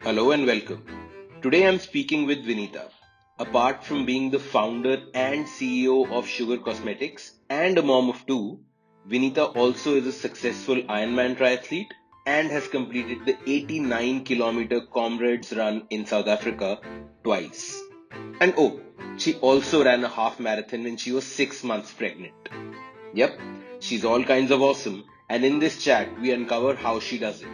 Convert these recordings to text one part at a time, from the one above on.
Hello and welcome. Today I'm speaking with Vineeta. Apart from being the founder and CEO of Sugar Cosmetics and a mom of two, Vineeta also is a successful Ironman triathlete and has completed the 89-kilometer Comrades run in South Africa twice. And oh, she also ran a half marathon when she was 6 months pregnant. Yep, she's all kinds of awesome, and in this chat we uncover how she does it.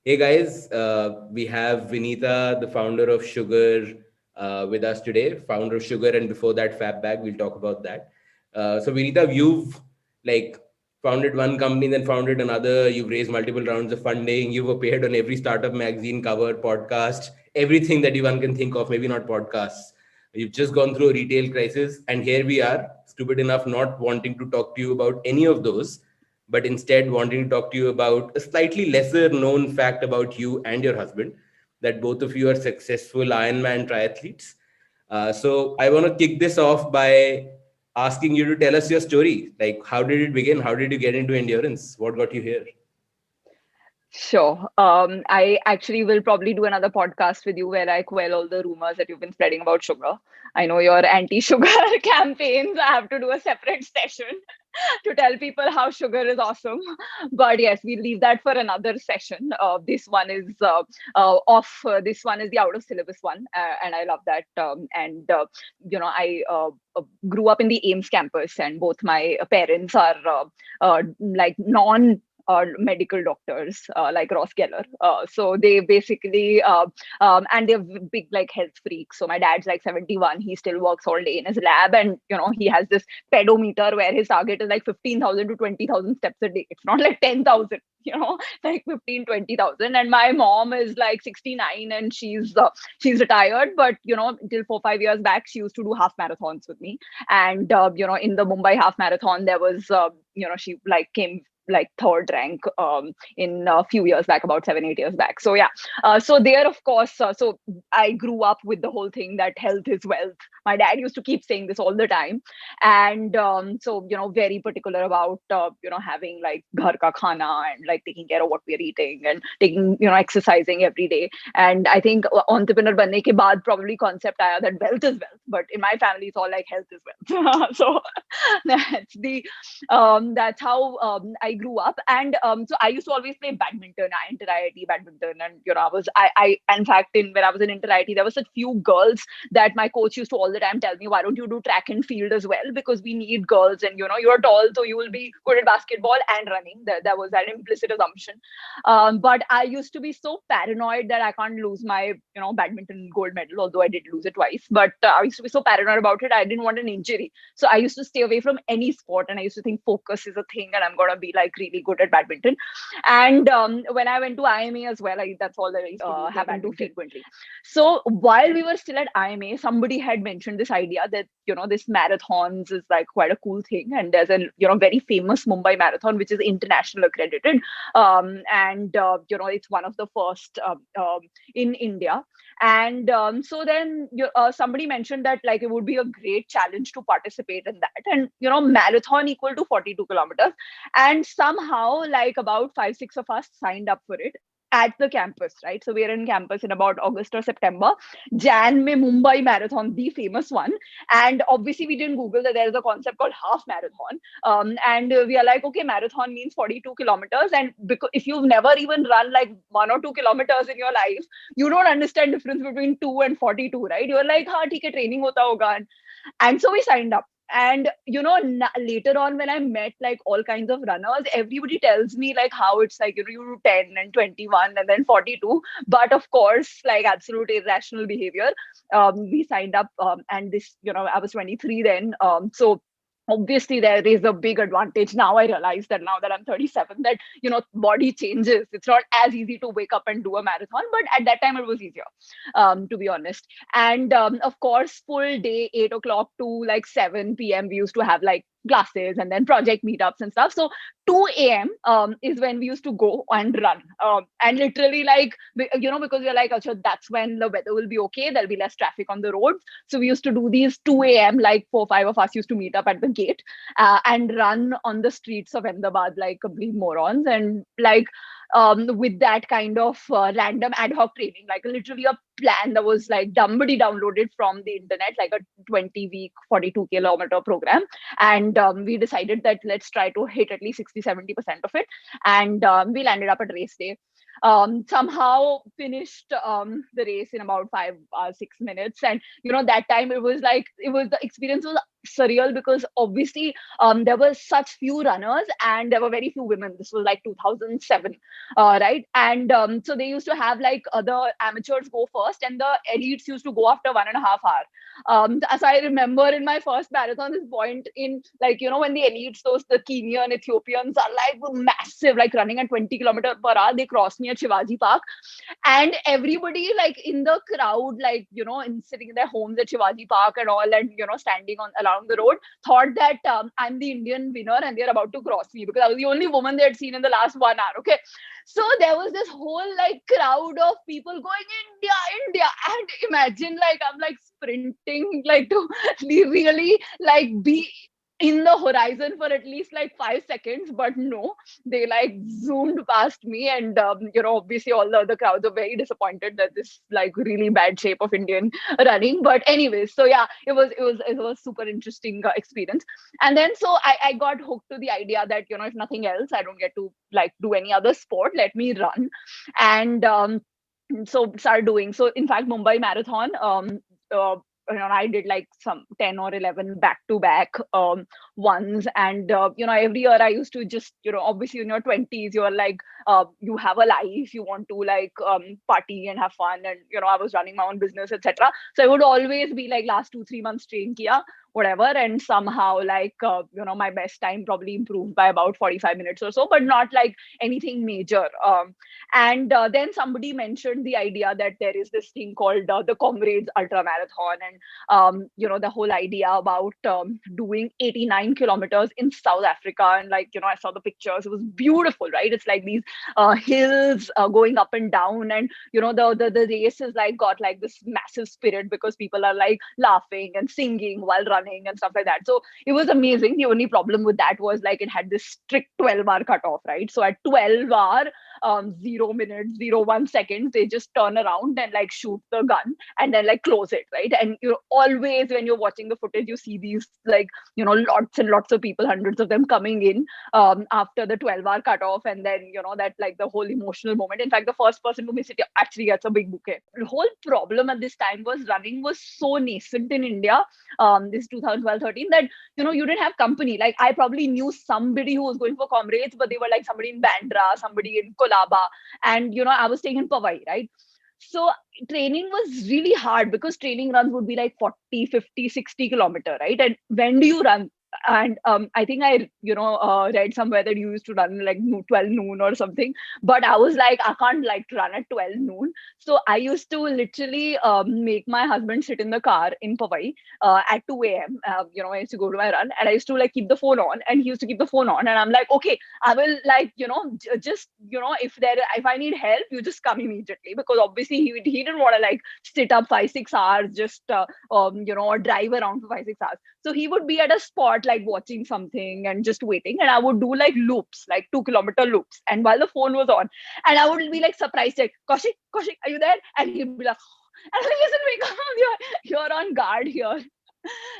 Hey guys, we have Vineeta, the founder of Sugar, with us today. Founder of Sugar, and before that, Fab Bag. We'll talk about that. So Vineeta, you've like founded one company, then founded another. You've raised multiple rounds of funding. You've appeared on every startup magazine cover, podcast, everything that one can think of. Maybe not podcasts. You've just gone through a retail crisis, and here we are, stupid enough, not wanting to talk to you about any of those, but instead wanting to talk to you about a slightly lesser known fact about you and your husband, that both of you are successful Ironman triathletes. So I want to kick this off by asking you to tell us your story. Like, how did it begin? How did you get into endurance? What got you here? Sure. I actually will probably do another podcast with you where I quell all the rumors that you've been spreading about sugar. I know your anti-sugar campaigns. I have to do a separate session to tell people how sugar is awesome. But yes, we'll leave that for another session. This one is off. This one is the out of syllabus one, and I love that. I grew up in the Ames campus, and both my parents are like non medical doctors like Ross Geller. So they basically, and they're big like health freaks. So my dad's like 71. He still works all day in his lab. And, he has this pedometer where his target is like 15,000 to 20,000 steps a day. It's not like 10,000, like 15, 20,000. And my mom is like 69 and she's retired. But, until 4-5 years back, she used to do half marathons with me. And, in the Mumbai half marathon, there was, she like came like third rank in a few years back, about 7-8 years back. So yeah, so there, of course, so I grew up with the whole thing that health is wealth. My dad used to keep saying this all the time. And so, very particular about, having like ghar ka khana and like taking care of what we're eating and taking, exercising every day. And I think entrepreneur banne ke baad probably concept aaya that wealth is wealth. But in my family, it's all like health is wealth. So that's how I grew up. And so I used to always play badminton, inter-IIT badminton. And, I in fact, when I was in inter-IIT, there were such few girls that my coach used to all the time tell me, why don't you do track and field as well? Because we need girls and, you're tall, so you will be good at basketball and running. There was that implicit assumption. But I used to be so paranoid that I can't lose my, badminton gold medal, although I did lose it twice. But I used to be so paranoid about it. I didn't want an injury. So I used to stay away from any sport. And I used to think focus is a thing and I'm going to be like really good at badminton. And when I went to IMA as well, that's all that I used to happen to frequently. So while we were still at IMA, somebody had mentioned this idea that, this marathons is like quite a cool thing. And there's a, very famous Mumbai marathon, which is international accredited. It's one of the first in India. And so then somebody mentioned that like it would be a great challenge to participate in that. And, marathon equal to 42 kilometers. And somehow like about 5-6 of us signed up for it at the campus, right? So we're in campus in about August or September. Jan mein Mumbai Marathon, the famous one. And obviously we didn't Google that there's a concept called half marathon. And we are like, okay, marathon means 42 kilometers. And because if you've never even run like 1 or 2 kilometers in your life, you don't understand difference between 2 and 42, right? You're like, ha, theek hai, training hota hoga. And so we signed up. And later on when I met like all kinds of runners, everybody tells me like how it's like, you do 10 and 21 and then 42. But of course, like absolute irrational behavior. We signed up and this, I was 23 then. So obviously there is a big advantage. Now I realize that now that I'm 37, that, body changes. It's not as easy to wake up and do a marathon, but at that time it was easier, to be honest. And of course, full day, 8 o'clock to like 7 p.m. we used to have like classes and then project meetups and stuff. So 2 a.m. Is when we used to go and run. And literally, like, because we're like, also, that's when the weather will be okay. There'll be less traffic on the roads. So we used to do these 2 a.m., like 4, 5 of us used to meet up at the gate and run on the streets of Ahmedabad like complete morons. And like, with that kind of random ad hoc training, like literally a plan that was like somebody downloaded from the internet, like a 20-week, 42-kilometer program. And we decided that let's try to hit at least 60-70% of it. And we landed up at race day. Somehow finished the race in about 5 or 6 minutes. And that time the experience was surreal, because obviously there were such few runners and there were very few women. This was like 2007, right? And so they used to have like the amateurs go first and the elites used to go after 1.5 hours. As I remember in my first marathon, this point in, like, when the elites, the Kenyan Ethiopians are like massive, like running at 20 kilometers per hour, they crossed me at Shivaji Park. And everybody, like, in the crowd, like, sitting in their homes at Shivaji Park and all, and standing along the road, thought that I'm the Indian winner and they're about to cross me, because I was the only woman they had seen in the last 1 hour. Okay, so there was this whole like crowd of people going, India, India. And imagine, like, I'm like sprinting, like, to really like be in the horizon for at least like 5 seconds, but no, they like zoomed past me. And obviously all the other crowds are very disappointed that this like really bad shape of Indian running. But anyways, so yeah, it was super interesting experience. And then so I got hooked to the idea that if nothing else, I don't get to like do any other sport, let me run. And so started doing. So in fact, Mumbai Marathon, I did like some 10 or 11 back to back ones. And every year I used to just, obviously in your 20s you're like, you have a life, you want to like party and have fun. And I was running my own business, etc. So I would always be like, last 2-3 months train kiya, whatever. And somehow, like, my best time probably improved by about 45 minutes or so, but not like anything major. And then somebody mentioned the idea that there is this thing called the Comrades UltraMarathoner. And the whole idea about doing 89 kilometers in South Africa. And like, I saw the pictures, it was beautiful, right? It's like these hills going up and down. And the race is like got like this massive spirit, because people are like laughing and singing while running and stuff like that. So it was amazing. The only problem with that was like it had this strict 12-hour cutoff, right? So at 12-hour 0 minutes 01 seconds, they just turn around and like shoot the gun and then like close it, right? And always when you're watching the footage, you see these like lots and lots of people, hundreds of them, coming in after the 12-hour cutoff. And then that like the whole emotional moment. In fact, the first person to miss it actually gets a big bouquet. The whole problem at this time was running was so nascent in India, this 2012-13, that you didn't have company. Like, I probably knew somebody who was going for Comrades, but they were like somebody in Bandra, somebody in Kolaba, and I was staying in Powai, right? So training was really hard, because training runs would be like 40, 50, 60 kilometer, right? And when do you run? And I think I read somewhere that you used to run like 12 noon or something, but I was like, I can't like run at 12 noon. So I used to literally make my husband sit in the car in Powai at 2 a.m. I used to go to my run, and I used to like keep the phone on, and he used to keep the phone on. And I'm like, okay, I will like just if I need help, you just come immediately, because obviously he didn't want to like sit up 5-6 hours just or drive around for 5-6 hours. So he would be at a spot like watching something and just waiting, and I would do like loops, like 2-kilometer loops, and while the phone was on, and I would be like surprised, like, Kaushik, are you there? And he'd be like, and I'm like, listen, wake up, you're on guard here.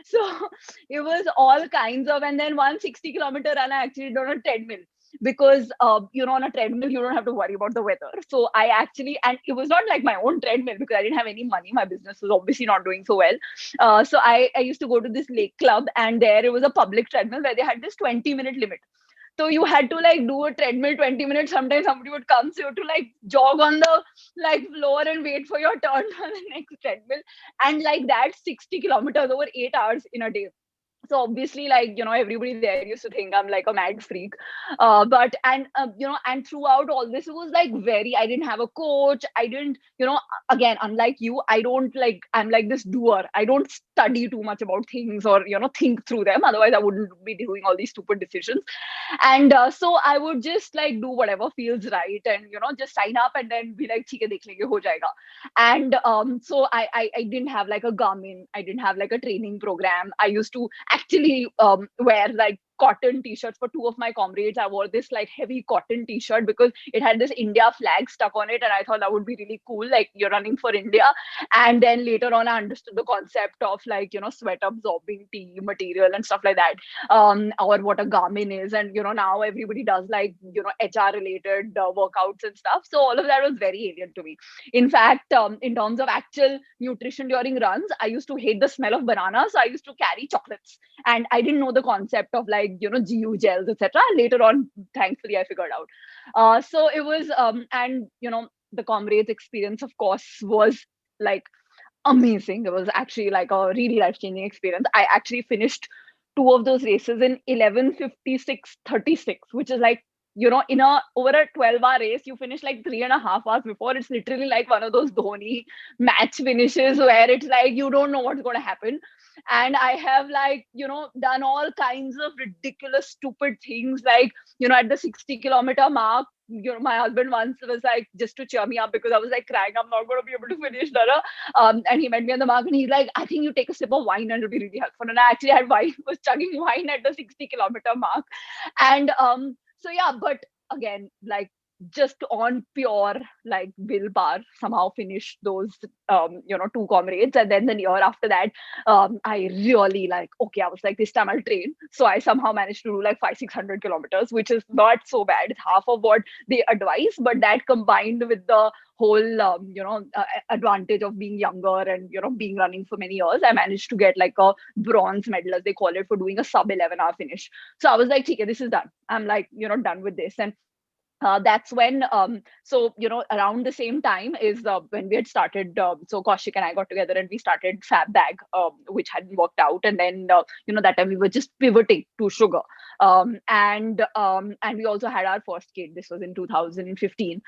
So it was all kinds of. And then 160-kilometer run I actually did on a treadmill, because on a treadmill you don't have to worry about the weather. So I actually, and it was not like my own treadmill, because I didn't have any money, my business was obviously not doing so well. So I used to go to this lake club, and there it was a public treadmill where they had this 20-minute limit. So you had to like do a treadmill 20 minutes. Sometimes somebody would come, so you had to like jog on the like floor and wait for your turn on the next treadmill. And like that, 60 kilometers over 8 hours in a day. So obviously, like, everybody there used to think I'm like a mad freak. But and and throughout all this, it was like very, I didn't have a coach. I didn't, again, unlike you, I don't like, I'm like this doer. I don't study too much about things, or think through them. Otherwise I wouldn't be doing all these stupid decisions. And so I would just like do whatever feels right, and just sign up and then be like, "ठीक है, देख लेंगे, हो जाएगा." And so I didn't have like a Garmin. I didn't have like a training program. I used to actually wear like cotton t-shirts for two of my comrades. I wore this like heavy cotton t-shirt because it had this India flag stuck on it, and I thought that would be really cool, like you're running for India. And then later on I understood the concept of like sweat absorbing tea material and stuff like that, or what a Garmin is. And now everybody does like HR related workouts and stuff, so all of that was very alien to me. In fact, in terms of actual nutrition during runs, I used to hate the smell of bananas, so I used to carry chocolates, and I didn't know the concept of like GU gels, etc. Later on, thankfully, I figured out. So it was, and the Comrades experience, of course, was like amazing. It was actually like a really life changing experience. I actually finished two of those races in 11:56:36, which is like, in a over a 12-hour race, you finish like 3.5 hours before. It's literally like one of those Dhoni match finishes where it's like you don't know what's going to happen. And I have like, done all kinds of ridiculous, stupid things. Like, at the 60-kilometer mark, my husband once was like, just to cheer me up because I was like crying, I'm not going to be able to finish, Dara. And he met me on the mark and he's like, I think you take a sip of wine and it'll be really helpful. And I actually had wine, was chugging wine at the 60-kilometer mark. And so yeah, but again, like, just on pure like willpower, somehow finished those two Comrades. And then the year after that, I really like, okay, I was like, this time I'll train. So I somehow managed to do like 500-600 kilometers, which is not so bad. It's half of what they advise, but that combined with the whole advantage of being younger and being running for many years, I managed to get like a bronze medal, as they call it, for doing a sub 11-hour finish. So I was like, okay, this is done. I'm like, done with this. And that's when so around the same time is when we had started, so Kaushik and I got together and we started Fab Bag, which hadn't worked out. And then that time we were just pivoting to sugar, and we also had our first kid. This was in 2015.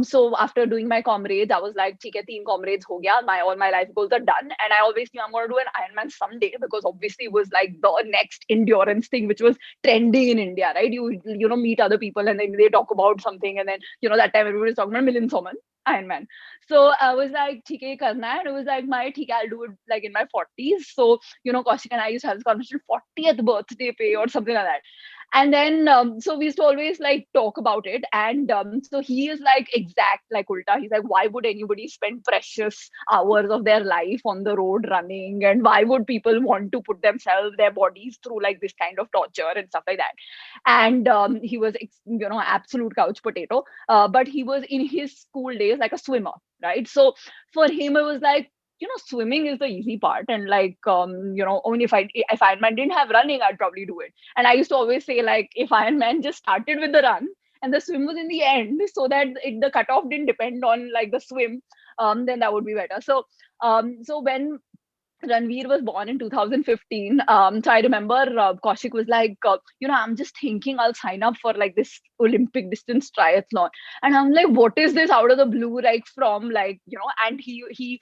So after doing my Comrades, I was like, "ठीक है, 3 Comrades हो गया, all my life goals are done." And I always knew I'm going to do an Ironman someday, because obviously it was like the next endurance thing which was trending in India, right? You meet other people and then they talk about something, and then that time everybody was talking about Milind Soman, Ironman. So I was like, "ठीक है, करना है." And it was like, "ठीक है, I'll do it like in my 40s." So Kaushik and I used to have this conversation, 40th birthday pay or something like that. And then so we used to always like talk about it. And so he is like exact like ulta. He's like, why would anybody spend precious hours of their life on the road running, and why would people want to put themselves, their bodies, through like this kind of torture and stuff like that. And he was absolute couch potato, but he was in his school days like a swimmer, right? So for him it was like, swimming is the easy part, and like only if Ironman didn't have running, I'd probably do it. And I used to always say, like, if Ironman just started with the run and the swim was in the end, so that the cutoff didn't depend on like the swim, then that would be better. So so when Ranveer was born in 2015. So I remember Kaushik was like, I'm just thinking I'll sign up for like this Olympic distance triathlon. And I'm like, what is this out of the blue? Like from like, and he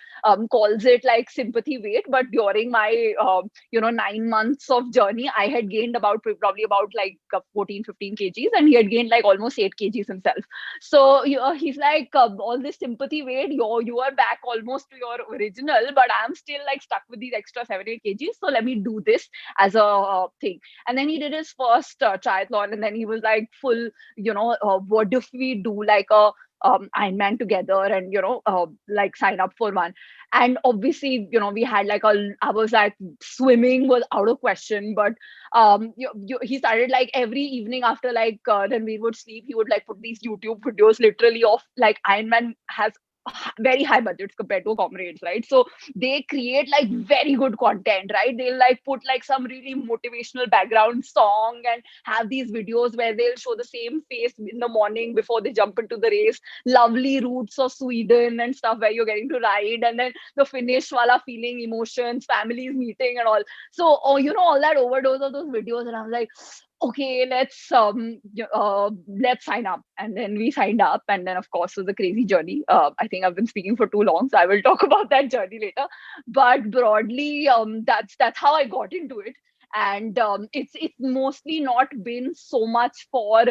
calls it like sympathy weight. But during my, 9 months of journey, I had gained probably about like 14, 15 kgs. And he had gained like almost 8 kgs himself. So he's like, all this sympathy weight, you are back almost to your original, but I'm still like stuck with these extra 7-8 kgs. So let me do this as a thing. And then he did his first triathlon, and then he was like, full, what if we do like a Ironman together, and like sign up for one. And obviously we had like I was like, swimming was out of question, but he started like every evening after like Ranveer would sleep, he would like put these YouTube videos literally of like Ironman has very high budgets compared to Comrades, right? So they create like very good content, right? They'll like put like some really motivational background song and have these videos where they'll show the same face in the morning before they jump into the race, lovely routes of Sweden and stuff where you're getting to ride, and then the finish wala feeling, emotions, families meeting and all. So, oh, all that overdose of those videos, and I was like, okay, let's sign up. And then we signed up, and then of course it was a crazy journey. I think I've been speaking for too long, so I will talk about that journey later. But broadly, that's how I got into it. And it's mostly not been so much for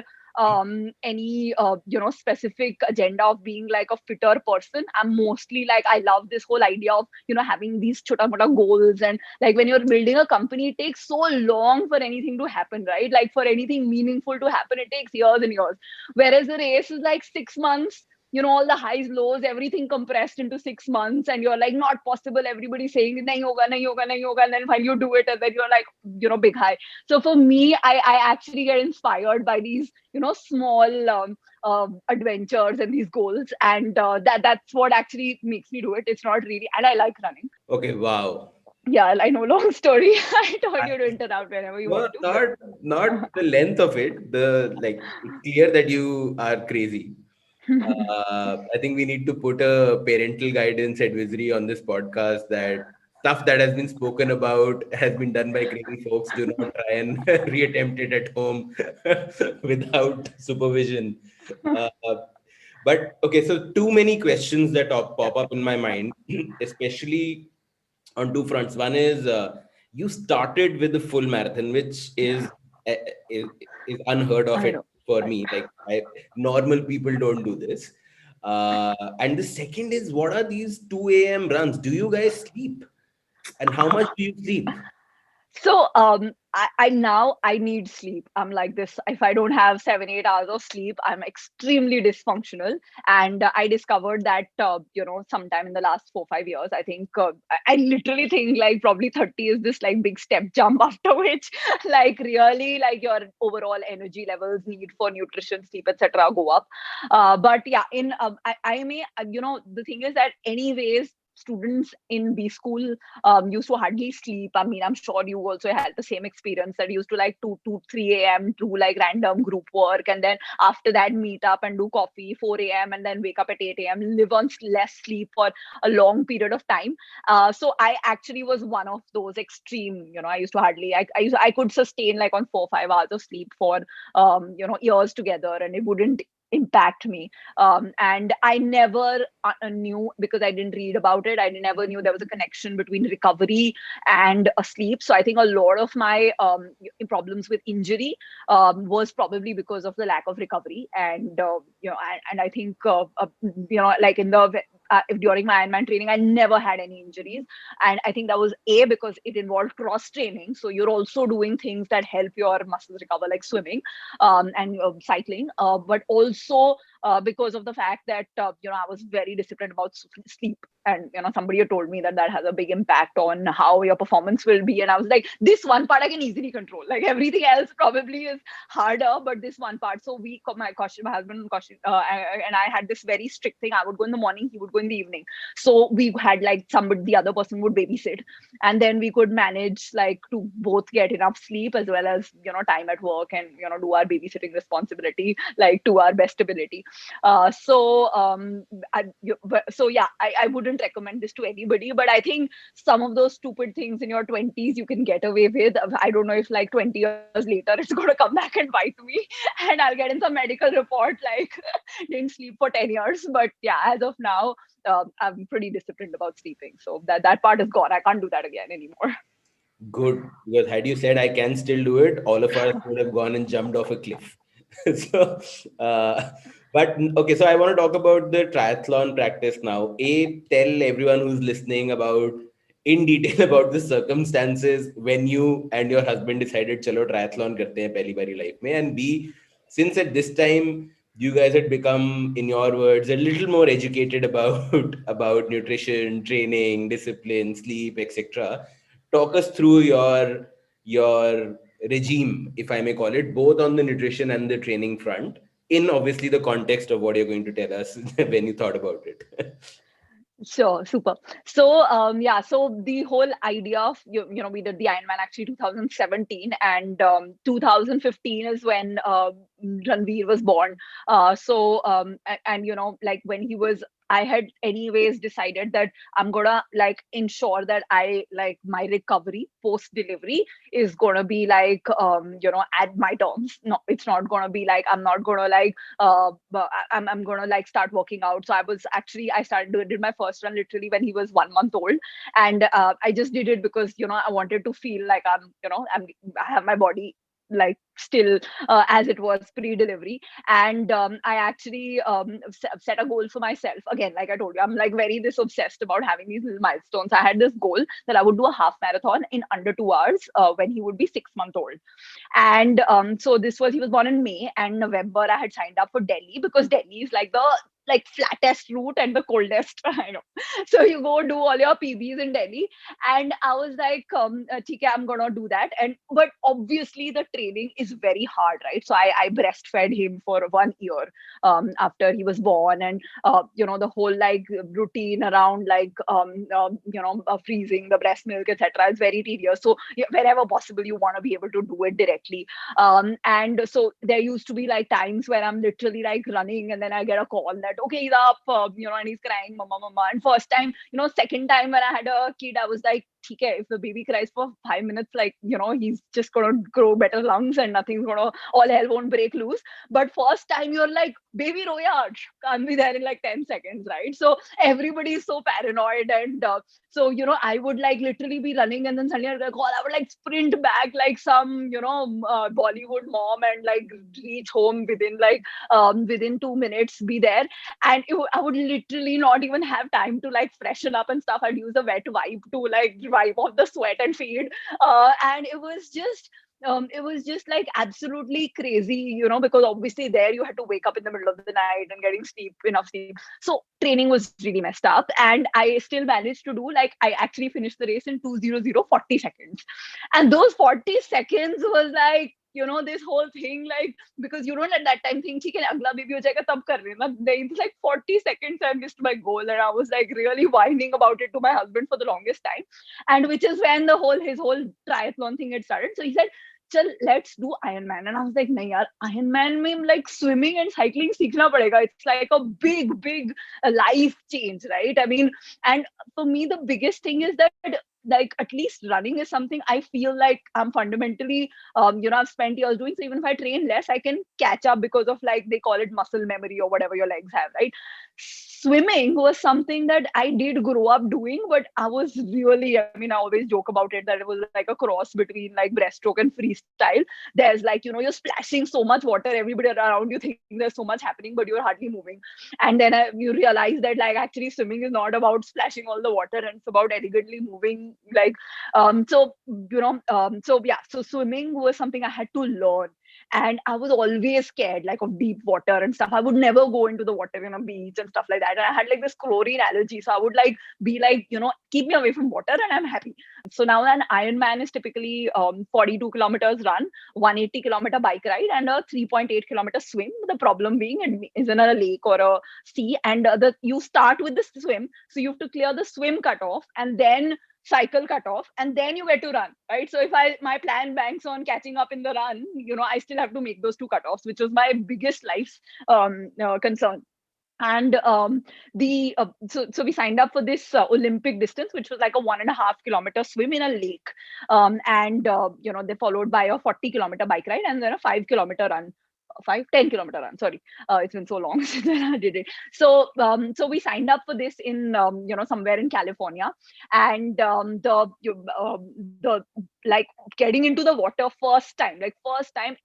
any specific agenda of being like a fitter person. I'm mostly like, I love this whole idea of having these chota mota goals, and like when you're building a company, it takes so long for anything to happen, right? Like for anything meaningful to happen, it takes years and years, whereas the race is like 6 months. All the highs, lows, everything compressed into 6 months, and you're like, not possible. Everybody's saying nahi hoga, nahi hoga, nahi hoga, and then while you do it, and then you're like, big high. So for me, I actually get inspired by these, small adventures and these goals, and that's what actually makes me do it. It's not really, and I like running. Okay, wow. Yeah, I know, long story. I told you to I- interrupt whenever you No, want to. not the length of it. It's clear that you are crazy. I think we need to put a parental guidance advisory on this podcast that stuff that has been spoken about has been done by crazy folks. Do not try and reattempt it at home without supervision. Uh, but okay, so too many questions that pop up in my mind, especially on two fronts. One is you started with the full marathon, which uh, is, is unheard of I it know. for me. Normal people don't do this. And the second is, what are these 2 a.m. runs? Do you guys sleep? And how much do you sleep? So I need sleep. I'm like this. If I don't have 7-8 hours of sleep, I'm extremely dysfunctional. And I discovered that sometime in the last 4-5 years. I think I literally think like probably 30 is this like big step jump after which like really like your overall energy levels, need for nutrition, sleep, etc. go up. But yeah, in I may the thing is that anyways, students in B school used to hardly sleep. I mean, I'm sure you also had the same experience that you used to like 2 to 3 a.m. do like random group work, and then after that meet up and do coffee 4 a.m. and then wake up at 8 a.m. live on less sleep for a long period of time. So I actually was one of those extreme. I used to hardly I could sustain like on 4 or 5 hours of sleep for years together, and it wouldn't impact me. And I never knew, because I didn't read about it, I never knew there was a connection between recovery and sleep. So I think a lot of my problems with injury was probably because of the lack of recovery. And and I think like in the during my Ironman training, I never had any injuries. And I think that was because it involved cross training. So you're also doing things that help your muscles recover, like swimming and cycling, but also because of the fact that I was very disciplined about sleep. And somebody had told me that that has a big impact on how your performance will be, and I was like, this one part I can easily control, like everything else probably is harder, but this one part. So my husband and I had this very strict thing. I would go in the morning, he would go in the evening. So we had like somebody, the other person would babysit, and then we could manage like to both get enough sleep as well as time at work, and do our babysitting responsibility like to our best ability. So yeah, I wouldn't recommend this to anybody, but I think some of those stupid things in your 20s you can get away with. I don't know if like 20 years later it's going to come back and bite me and I'll get in some medical report like didn't sleep for 10 years. But yeah, as of now, I'm pretty disciplined about sleeping, so that part is gone. I can't do that again anymore. Good, because had you said I can still do it, all of us would have gone and jumped off a cliff. so, but okay, so I want to talk about the triathlon practice now. Tell everyone who's listening about in detail about the circumstances when you and your husband decided, chalo triathlon karte hain pehli bari life mein. And B, since at this time you guys had become, in your words, a little more educated about about nutrition, training, discipline, sleep, etc. Talk us through your regime, if I may call it, both on the nutrition and the training front. in obviously the context of what you're going to tell us when you thought about it. Sure, super. So, yeah, so the whole idea of, we did the Ironman actually 2017, and 2015 is when Ranveer was born. And, like when he was, I had anyways decided that I'm gonna like ensure that I like my recovery post delivery is gonna be like, at my terms. No, it's not gonna be like, I'm not gonna like, but I'm gonna like start working out. So I started did my first run literally when he was 1 month old, and I just did it because I wanted to feel like I have my body like still as it was pre-delivery. And I actually set a goal for myself. Again, like I told you, I'm like very this obsessed about having these little milestones. I had this goal that I would do a half marathon in under 2 hours when he would be 6 months old. And so he was born in May, and November I had signed up for Delhi because Delhi is like the like flattest route and the coldest. I know. So you go do all your PBs in Delhi, and I was like, "Okay, I'm gonna do that." And but obviously the training is very hard, right? So I breastfed him for 1 year after he was born, and the whole like routine around like freezing the breast milk, etc. is very tedious. So wherever possible, you want to be able to do it directly. And so there used to be like times where I'm literally like running, and then I get a call that okay, he's up, and he's crying, mama, mama. And first time, second time when I had a kid, I was like, okay, if the baby cries for 5 minutes, like he's just gonna grow better lungs and nothing's gonna, all hell won't break loose. But first time you're like, baby roya, can't be there in like 10 seconds, right? So everybody is so paranoid. And so I would like literally be running, and then suddenly I'd get a call. I would like sprint back like some Bollywood mom, and like reach home within 2 minutes, be there. And I would literally not even have time to like freshen up and stuff. I'd use a wet wipe to like wipe off the sweat and feed. And it was just like absolutely crazy, because obviously there you had to wake up in the middle of the night and getting enough sleep. So training was really messed up, and I still managed to do like, I actually finished the race in 40 seconds. And those 40 seconds was like, this whole thing, like, because you don't at that time think, "Okay, agla baby ho jayega tab kar rahe hain." It's like 40 seconds I missed my goal, and I was like really whining about it to my husband for the longest time. And which is when his whole triathlon thing had started. So he said, "Chal, let's do Ironman." And I was like, "Nahi yaar, Ironman mein like swimming and cycling seekhna padega. It's like a big life change, right?" I mean, and for me the biggest thing is that like at least running is something I feel like I'm fundamentally I've spent years doing. So even if I train less, I can catch up because of like, they call it muscle memory or whatever your legs have, right? Swimming was something that I did grow up doing, but I was really, I mean, I always joke about it that it was like a cross between like breaststroke and freestyle. There's like, you're splashing so much water, everybody around you think there's so much happening, but you're hardly moving. And then you realize that like actually swimming is not about splashing all the water, and it's about elegantly moving. Like, so yeah, so swimming was something I had to learn. And I was always scared like of deep water and stuff. I would never go into the water in a beach and stuff like that. And I had like this chlorine allergy. So I would like be like, keep me away from water and I'm happy. So now an Ironman is typically 42 kilometers run, 180-kilometer bike ride, and a 3.8-kilometer swim. The problem being it is in a lake or a sea, and you start with the swim. So you have to clear the swim cutoff and then cycle cutoff, and then you get to run, right? So if my plan banks on catching up in the run, I still have to make those two cutoffs, which was my biggest life concern. And the so we signed up for this Olympic distance, which was like a 1.5-kilometer swim in a lake, and they followed by a 40-kilometer bike ride, and then a 5-kilometer run. 10-kilometer run, sorry. It's been so long since I did it. So we signed up for this in somewhere in California. And the like getting into the water first time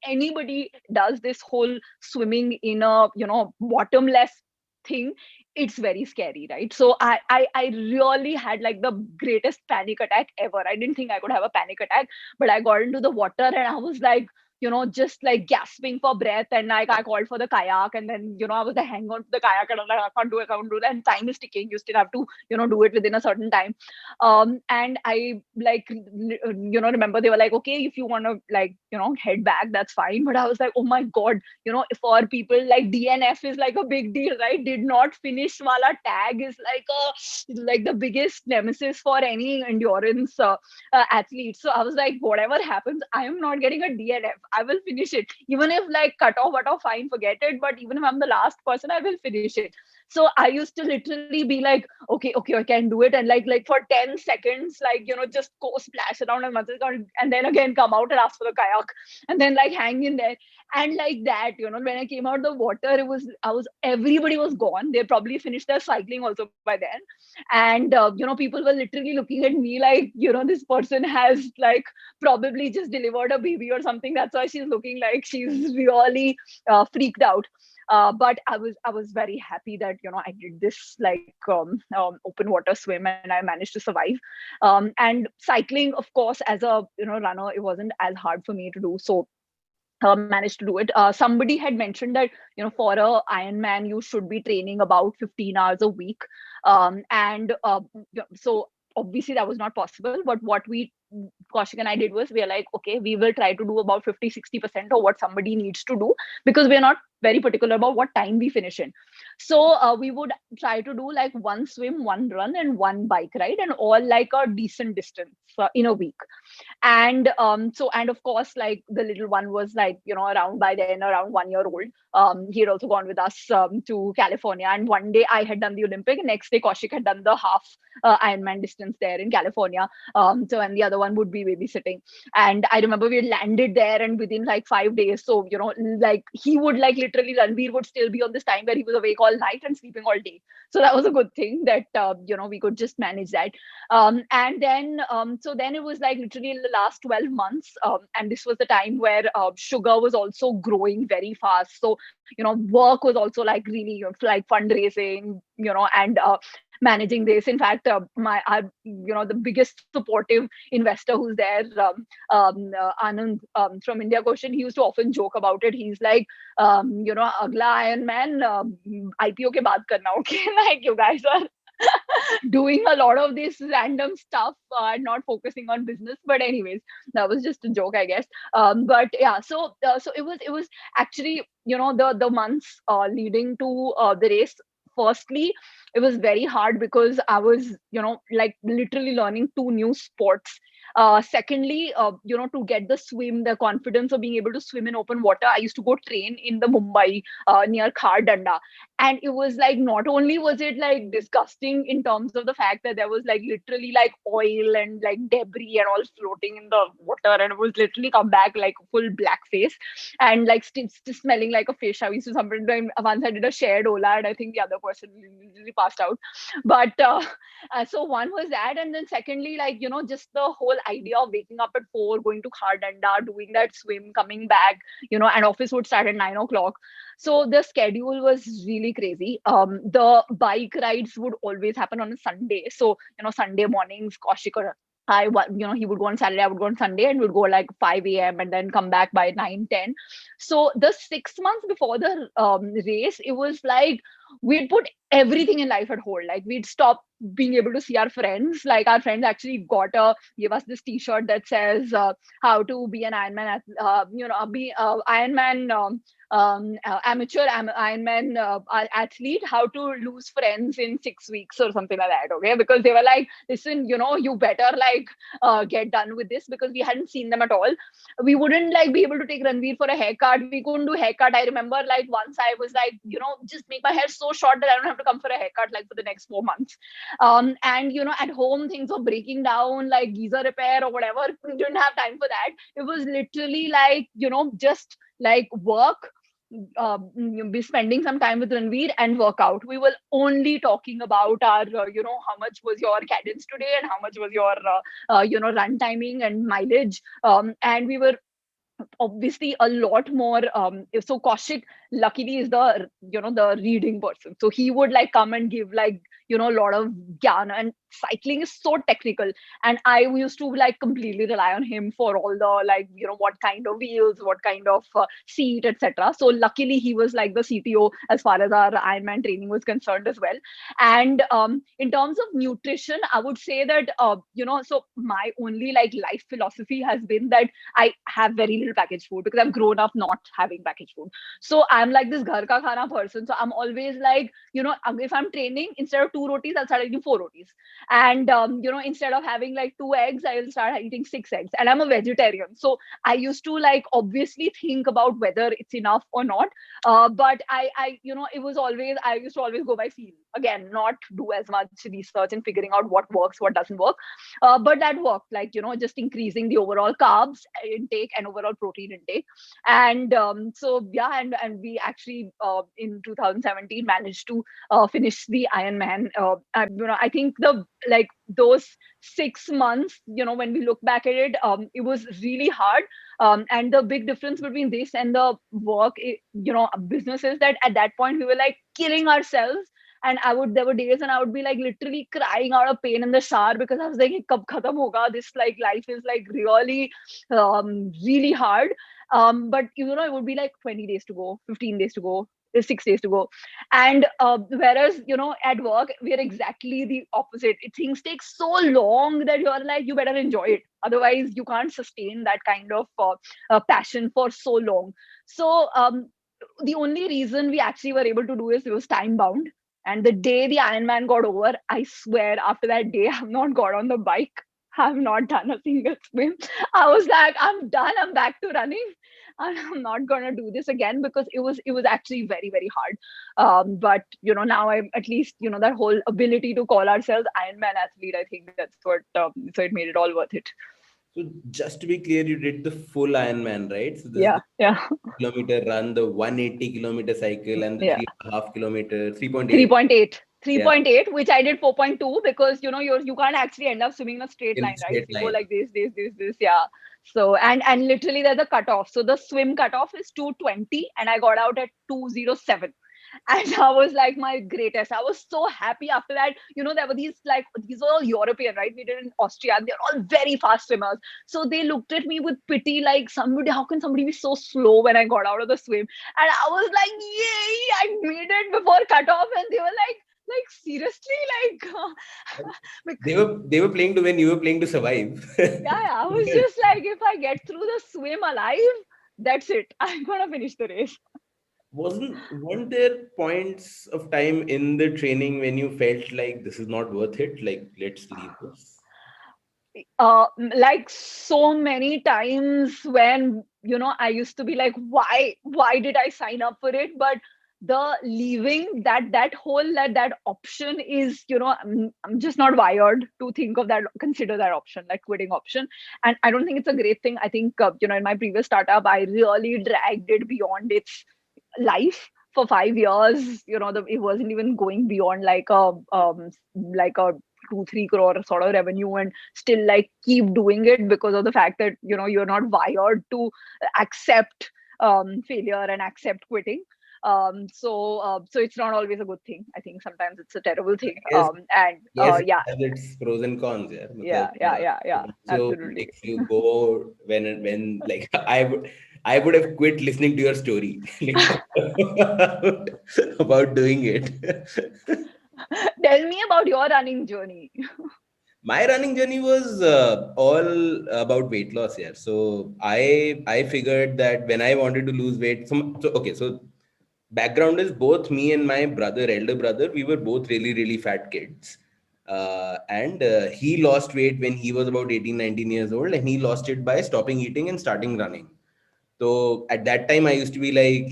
anybody does this whole swimming in a bottomless thing, it's very scary, right? So I really had like the greatest panic attack ever. I didn't think I could have a panic attack, but I got into the water and I was like, just like gasping for breath, and like I called for the kayak, and then I was like, hang on to the kayak, and I'm like, I can't do that, and time is ticking. You still have to do it within a certain time. And I like remember they were like, okay, if you want to like head back, that's fine. But I was like, oh my god, for people like DNF is like a big deal, right? Did not finish wala tag is like the biggest nemesis for any endurance athlete. So I was like, whatever happens, I am not getting a DNF. I will finish it, even if like cut off, fine, forget it. But even if I'm the last person, I will finish it. So I used to literally be like, okay, I can do it, and like for 10 seconds, like just go splash around and muscle count, and then again come out and ask for the kayak, and then like hang in there. And like that, when I came out of the water, everybody was gone. They probably finished their cycling also by then. And people were literally looking at me like, this person has like probably just delivered a baby or something. That's why she's looking like she's really freaked out. But I was very happy that I did this like open water swim, and I managed to survive. And cycling, of course, as a runner, it wasn't as hard for me to do. So managed to do it. Somebody had mentioned that for a Ironman you should be training about 15 hours a week, and so obviously that was not possible. But what Kaushik and I did was, we are like, okay, we will try to do about 50-60% of what somebody needs to do, because we are not very particular about what time we finish in. So we would try to do like one swim, one run, and one bike ride, and all like a decent distance in a week. And and of course, like the little one was like around by then around 1 year old. He had also gone with us to California, and one day I had done the Olympic, and next day Kaushik had done the half Ironman distance there in California. So and the other one would be babysitting. And I remember we had landed there, and within like 5 days, so like he would like literally, Ranveer would still be on this time where he was awake all night and sleeping all day. So that was a good thing that we could just manage that. And then so then it was like literally in the last 12 months, and this was the time where sugar was also growing very fast. So work was also like really like fundraising, and managing this. In fact, the biggest supportive investor who's there, Anand from India Question, he used to often joke about it. He's like, agla Ironman IPO ke baad karna, okay? Like you guys are doing a lot of this random stuff, not focusing on business. But anyways, that was just a joke, I guess. But yeah, so it was actually the months leading to the race. Firstly, it was very hard because I was like literally learning two new sports. Secondly, to get the confidence of being able to swim in open water, I used to go train in the Mumbai near Khardanda. And it was like, not only was it like disgusting in terms of the fact that there was like literally like oil and like debris and all floating in the water, and it was literally come back like full black face, and like still smelling like a fish. I used to sometimes, once I did a shared ola, and I think the other person literally passed out. But so one was that, and then secondly, like just the whole idea of waking up at 4, going to Khardanda, doing that swim, coming back, and office would start at 9 o'clock. So the schedule was really crazy. The bike rides would always happen on a Sunday. So Sunday mornings, Kaushik or he would go on Saturday, I would go on Sunday, and we'd go like 5 a.m. and then come back by 9-10. So the 6 months before the race, it was like we'd put everything in life at hold. Like we'd stop being able to see our friends. Like our friends actually gave us this T-shirt that says how to be an Ironman, be Ironman amateur Ironman athlete, how to lose friends in 6 weeks or something like that. Okay, because they were like, listen, you better like get done with this, because we hadn't seen them at all. We wouldn't like be able to take Ranveer for a haircut. We couldn't do haircut. I remember like once I was like, just make my hair so short that I don't have to come for a haircut like for the next 4 months. And at home things were breaking down, like geyser repair or whatever. We didn't have time for that. It was literally like just like work, be spending some time with Ranveer and workout. We were only talking about our how much was your cadence today, and how much was your run timing and mileage. And we were obviously a lot more so Kaushik luckily is the the reading person, so he would like come and give like a lot of gyan, and cycling is so technical. And I used to like completely rely on him for all the like, what kind of wheels, what kind of seat, etc. So luckily he was like the CTO as far as our Ironman training was concerned as well. And in terms of nutrition, I would say that, so my only like life philosophy has been that I have very little packaged food, because I've grown up not having packaged food. So I'm like this ghar ka khana person. So I'm always like, if I'm training, instead of 2 rotis, I'll start eating 4 rotis. And, instead of having like 2 eggs, I will start eating 6 eggs. And I'm a vegetarian. So I used to like obviously think about whether it's enough or not. But it was always, I used to always go by feel. Again, not do as much research and figuring out what works, what doesn't work. But that worked, like, just increasing the overall carbs intake and overall protein intake. And so, yeah, and we actually in 2017 managed to finish the Ironman. I think those 6 months, when we look back at it, it was really hard. And the big difference between this and the work, business, is that at that point we were like killing ourselves. And there were days and I would be like literally crying out of pain in the shower, because I was like, kab khatam hoga? This like life is like really, really hard. But it would be like 20 days to go, 15 days to go, 6 days to go. And whereas, at work, we're exactly the opposite. Things take so long that you're like, you better enjoy it. Otherwise, you can't sustain that kind of passion for so long. So the only reason we actually were able to do it was time bound. And the day the Ironman got over, I swear, after that day, I've not got on the bike. I've not done a single swim. I was like, I'm done. I'm back to running. I'm not gonna do this again, because it was actually very, very hard. But now I'm at least, that whole ability to call ourselves Ironman athlete. I think that's what. So it made it all worth it. So just to be clear, you did the full Ironman, right? So this is Yeah, yeah, the kilometer run, the 180-kilometer cycle, and the yeah. 3.5 kilometer, 3.8. 3.8. Yeah, 3.8, which I did 4.2, because you can't actually end up swimming in a straight in line, right? straight You go line. like this, yeah. So and literally there's a cutoff. So the swim cutoff is 2:20, and I got out at 2:07. And I was like my greatest. I was so happy after that. There were these were all European, right? We did in Austria. They're all very fast swimmers. So they looked at me with pity, like, somebody, how can somebody be so slow when I got out of the swim? And I was like, yay, I made it before cutoff. And they were like seriously, They were playing to win, you were playing to survive. yeah, I was just like, if I get through the swim alive, that's it. I'm gonna finish the race. Weren't there points of time in the training when you felt like this is not worth it? Like, let's leave this. Like so many times when I used to be like, why did I sign up for it? But the leaving, that whole that option is, I'm just not wired to think of that, consider that option, like quitting option. And I don't think it's a great thing. I think in my previous startup, I really dragged it beyond its life for 5 years. It wasn't even going beyond like a 2-3 crore sort of revenue, and still like keep doing it because of the fact that you're not wired to accept failure and accept quitting. So it's not always a good thing. I think sometimes it's a terrible thing. Yes, And yes, it yeah, has its pros and cons, yeah. Because yeah, it also absolutely. makes you go when like I would have quit listening to your story like, about doing it. Tell me about your running journey. My running journey was all about weight loss, yeah. So I figured that when I wanted to lose weight, so background is both me and my elder brother, we were both really, really fat kids. And he lost weight when he was about 18, 19 years old, and he lost it by stopping eating and starting running. So at that time, I used to be like,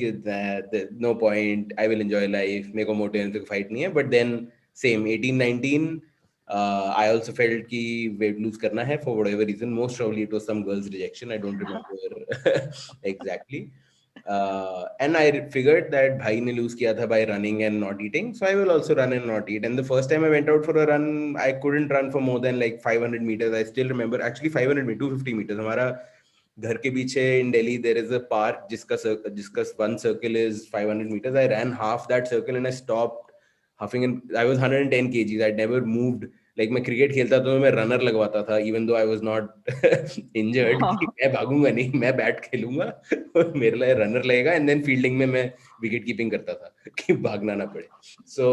no point, I will enjoy life, make a motive fight nahi hai. But then, same 18, 19, I also felt कि weight lose करना है for whatever reason. Most probably it was some girl's rejection. I don't remember exactly. And I figured that bhai ne lose kiya tha by running and not eating, so I will also run and not eat. And the first time I went out for a run, I couldn't run for more than like 500 meters. I still remember, actually 500 meters, 250 meters. हमारा घर के पीछे in Delhi there is a park जिसका one circle is 500 meters. I ran half that circle and I stopped huffing and I was 110 kgs. I'd never moved. Like मैं cricket खेलता तो मैं runner लगवाता था, even though I was not injured. मैं भागूंगा नहीं, मैं bat खेलूंगा और मेरे लिए रनर लगेगा, and then fielding में मैं विकेट कीपिंग करता था कि भागना ना पड़े. So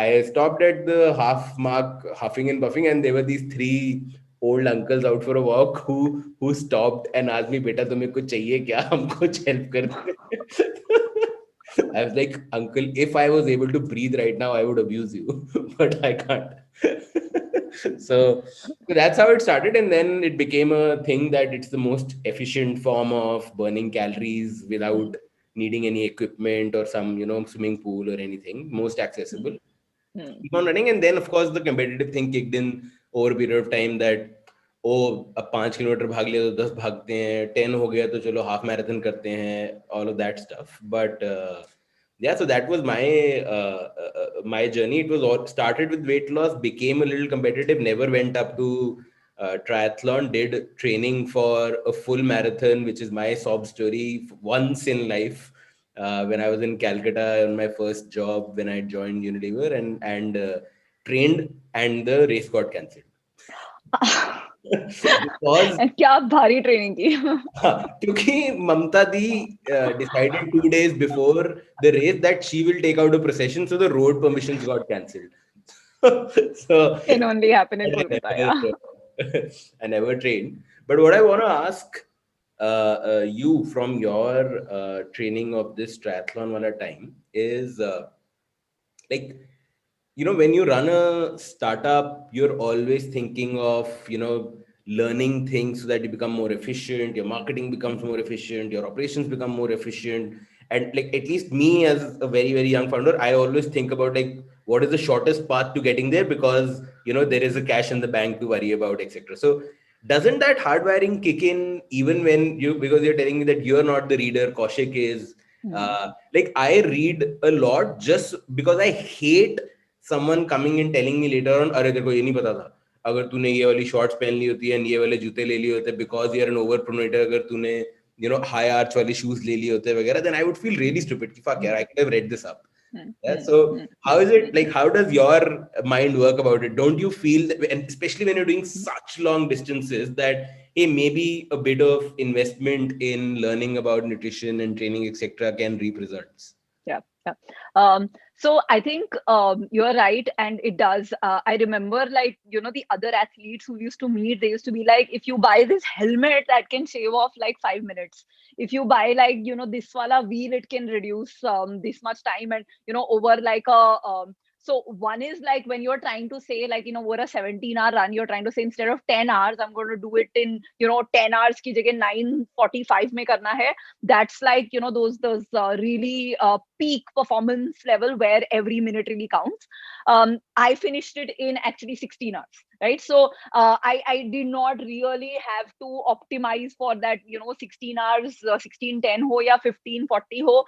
I stopped at the half mark, huffing and puffing, and there were these three old uncles out for a walk who stopped and asked me, "Beta, तुम्हें कुछ चाहिए क्या? हम कुछ help कर दे." I was like, "Uncle, if I was able to breathe right now, I would abuse you, but I can't." So that's how it started, and then it became a thing that it's the most efficient form of burning calories without needing any equipment or some, swimming pool or anything. Most accessible. Keep on running, and then of course the competitive thing kicked in over a period of time that अब 5 kilometre भाग लिया तो 10 भागते हैं, 10 हो गया तो चलो हाफ मैराथन करते हैं, all of that stuff. But yeah, so that was my journey. It was all started with weight loss, became a little competitive, never went up to triathlon, did training for a full marathon, which is my sob story once in life. When I was in Calcutta on my first job, when I joined Unilever, and trained, and the race got cancelled. Because क्या भारी training की. क्योंकि ममता दी decided 2 days before the race that she will take out a procession, so the road permissions got cancelled. So Can only happen in Kolkata. Yeah. I never trained. But what I want to ask you from your training of this triathlon wala time is like, when you run a startup, you're always thinking of, learning things so that you become more efficient, your marketing becomes more efficient, your operations become more efficient. And like, at least me as a very, very young founder, I always think about like, what is the shortest path to getting there? Because, there is a cash in the bank to worry about, etc. So doesn't that hardwiring kick in even when because you're telling me that you're not the reader, Kaushik is, like I read a lot just because I hate someone coming and telling me later on, अरे तेरे को ये नहीं पता था, अगर तूने ये वाली शॉर्ट्स पहन ली होती है, ये वाले जूते ले लिए होते, because you're an over promoter, अगर तूने high arch वाले shoes ले लिए होते वगैरह, then I would feel really stupid कि fuck यार, I could have read this up. Yeah, so how is it, like, how does your mind work about it? Don't you feel that, and especially when you're doing such long distances, that hey, maybe a bit of investment in learning about nutrition and training, etc., can reap results? Yeah. So I think you're right, and it does. I remember, like, the other athletes who used to meet, they used to be like, if you buy this helmet, that can shave off like 5 minutes. If you buy like, this wala wheel, it can reduce this much time, and over like a so one is like when you're trying to say like, over a 17-hour run, you're trying to say instead of 10 hours, I'm going to do it in, 10 hours ki jagah 9:45 mein karna hai. That's like, those really peak performance level where every minute really counts. I finished it in actually 16 hours. Right. So I did not really have to optimize for that, 16 hours, 16:10 ho ya 15:40 ho.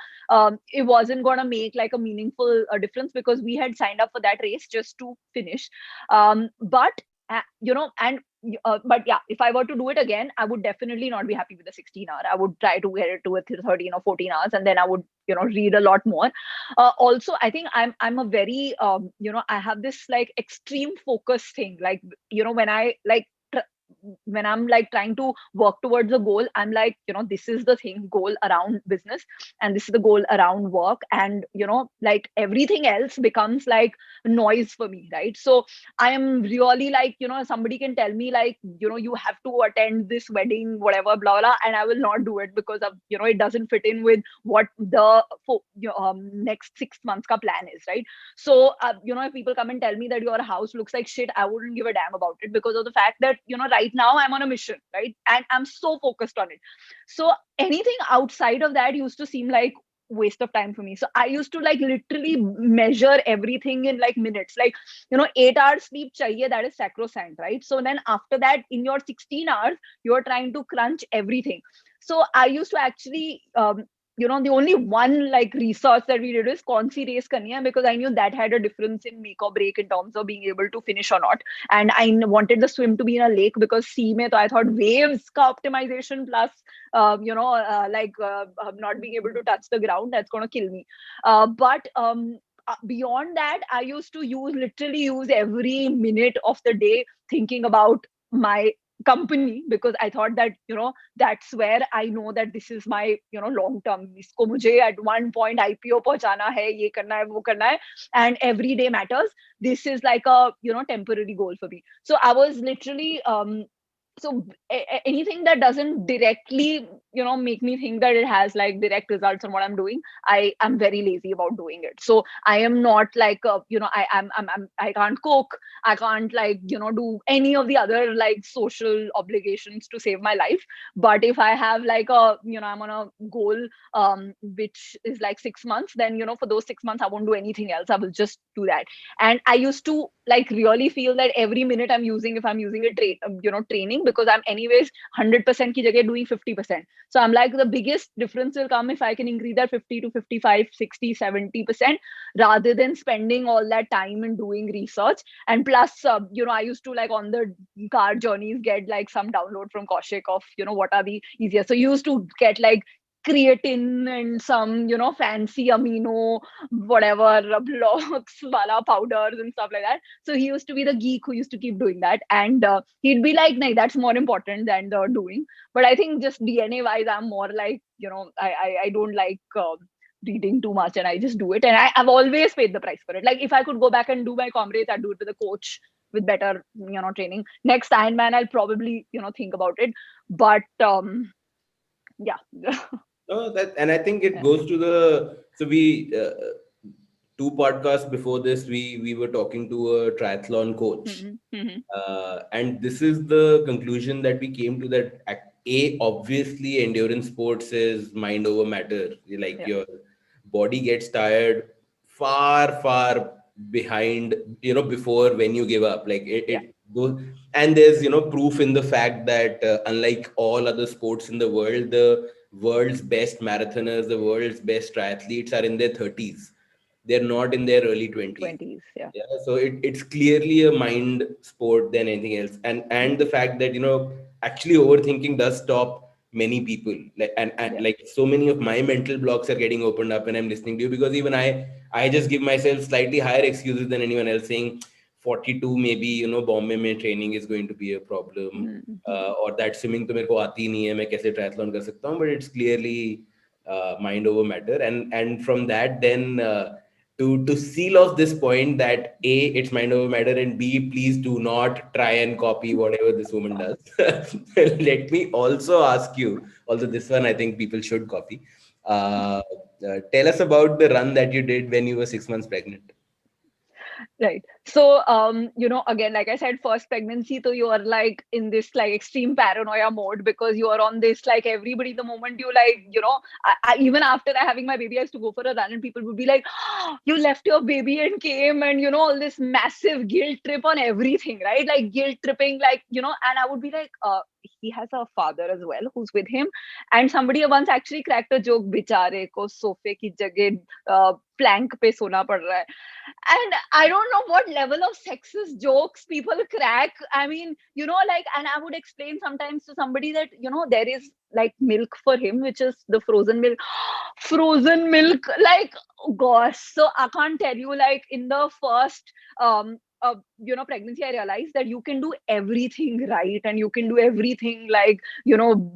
It wasn't going to make like a meaningful difference because we had signed up for that race just to finish. But yeah, if I were to do it again, I would definitely not be happy with the 16 hour. I would try to get it to a 13 or 14 hours, and then I would, read a lot more. Also, I think I'm a very, I have this like extreme focus thing. Like, when I like, when I'm like trying to work towards a goal, I'm like, this is the thing, goal around business, and this is the goal around work, and like everything else becomes like noise for me, right? So I am really like, somebody can tell me like, you have to attend this wedding, whatever, blah blah, and I will not do it because of, it doesn't fit in with what the next 6 months ka plan is, right? So if people come and tell me that your house looks like shit, I wouldn't give a damn about it because of the fact that, right now I'm on a mission, right? And I'm so focused on it. So anything outside of that used to seem like waste of time for me. So I used to like literally measure everything in like minutes, like 8 hours sleep chahiye, that is sacrosanct, right? So then after that, in your 16 hours, you're trying to crunch everything. So I used to actually the only one like research that we did is kaun si race karni hai, because I knew that had a difference in make or break in terms of being able to finish or not. And I wanted the swim to be in a lake because sea mein, I thought waves ka optimization plus not being able to touch the ground, that's going to kill me. But beyond that, I used to literally use every minute of the day thinking about my company, because I thought that, that's where I know that this is my, long term. Isko mujhe at one point IPO pahunchana hai, ye karna hai, wo karna hai, and every day matters. This is like a, temporary goal for me. So I was literally so anything that doesn't directly, make me think that it has like direct results on what I'm doing, I am very lazy about doing it. So I am not like I can't cook, I can't like, do any of the other like social obligations to save my life. But if I have like a, I'm on a goal which is like 6 months, then, for those 6 months I won't do anything else, I will just do that. And I used to like really feel that every minute I'm using, if I'm using a training, because I'm anyways 100% ki jagah doing 50%. So I'm like, the biggest difference will come if I can increase that 50 to 55, 60, 70%, rather than spending all that time in doing research. And plus, I used to like on the car journeys get like some download from Kaushik of, what are the easiest. So you used to get like creatine and some, fancy amino, whatever, blocks, wala powders and stuff like that. So he used to be the geek who used to keep doing that. And he'd be like, nah, that's more important than the doing. But I think just DNA wise, I'm more like, I don't like reading too much, and I just do it. And I've always paid the price for it. Like if I could go back and do my Comrades, I'd do it with a coach with better, training. Next Ironman, I'll probably, think about it. But yeah. No, and I think it goes to so we, 2 podcasts before this, we were talking to a triathlon coach. And this is the conclusion that we came to, that obviously endurance sports is mind over matter. Like your body gets tired far behind, before when you give up. Like it goes, and there's, proof in the fact that unlike all other sports in the world, the world's best marathoners, the world's best triathletes are in their 30s. They're not in their early 20s. 20s, yeah. So it's clearly a mind sport than anything else. And the fact that, actually overthinking does stop many people. And like so many of my mental blocks are getting opened up when I'm listening to you, because even I just give myself slightly higher excuses than anyone else, saying 42 maybe, Bombay mein training is going to be a problem, or that swimming to mereko aati nahi hai, main kaise triathlon kar sakta hu. But it's clearly mind over matter. And from that, then to seal off this point that A, it's mind over matter, and B, please do not try and copy whatever this woman does. Let me also ask you, although this one I think people should copy, tell us about the run that you did when you were 6 months pregnant. Right. So, again, like I said, first pregnancy, so you are like in this like extreme paranoia mode, because you are on this like everybody, the moment you like, even after having my baby, I used to go for a run and people would be like, oh, you left your baby and came, and, all this massive guilt trip on everything, right? Like guilt tripping, like, and I would be like, he has a father as well who's with him. And somebody once actually cracked a joke, bichare ko sofa ki jagah plank pe sona pad raha hai. And I don't know what level of sexist jokes people crack. I mean, like, and I would explain sometimes to somebody that, there is like milk for him, which is the frozen milk. Frozen milk, like, gosh. So I can't tell you, like, in the first pregnancy, I realized that you can do everything right, and you can do everything like,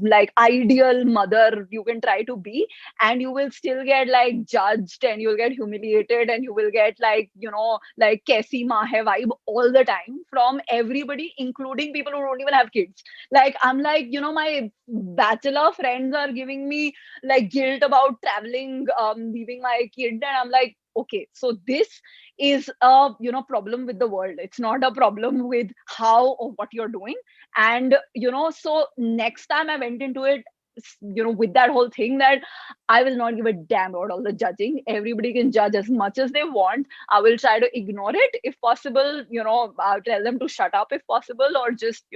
like ideal mother you can try to be, and you will still get like judged, and you'll get humiliated, and you will get like, like kaisi maa hai vibe all the time from everybody, including people who don't even have kids. Like I'm like, my bachelor friends are giving me like guilt about traveling, leaving my kid, and I'm like, okay, so this is a problem with the world. It's not a problem with how or what you're doing. And so next time I went into it, with that whole thing that I will not give a damn about all the judging. Everybody can judge as much as they want. I will try to ignore it if possible. I'll tell them to shut up if possible, or just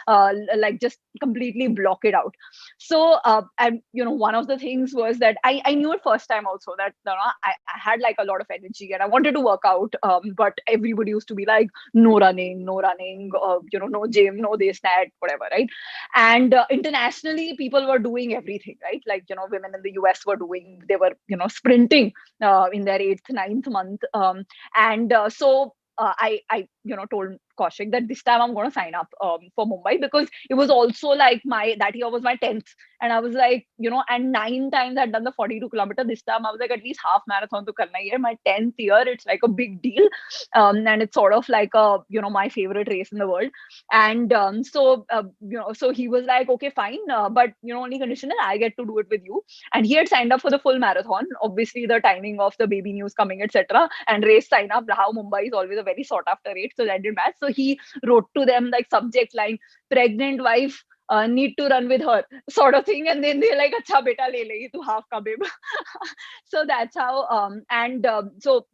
like just completely block it out. So and one of the things was that I knew it first time also that I had like a lot of energy and I wanted to work out, but everybody used to be like, no running, no gym, no this, that, whatever, right? And internationally, people were doing everything, right? Like, women in the US were they were, sprinting in their 8th, 9th month. And so I told Kaushik that this time I'm going to sign up for Mumbai, because it was also like that year was my 10th. And I was like, and 9 times I'd done the 42 kilometer. This time I was like, at least half marathon to karna hai. My 10th year, it's like a big deal. And it's sort of like my favorite race in the world. And so he was like, okay, fine. But, only condition is I get to do it with you. And he had signed up for the full marathon. Obviously, the timing of the baby news coming, etc. And race sign up, how Mumbai is always a very sought after race. So that did match. So he wrote to them like subject line, pregnant wife, need to run with her, sort of thing. And then they're like, acha beta le legi tu half ka babe. So that's how so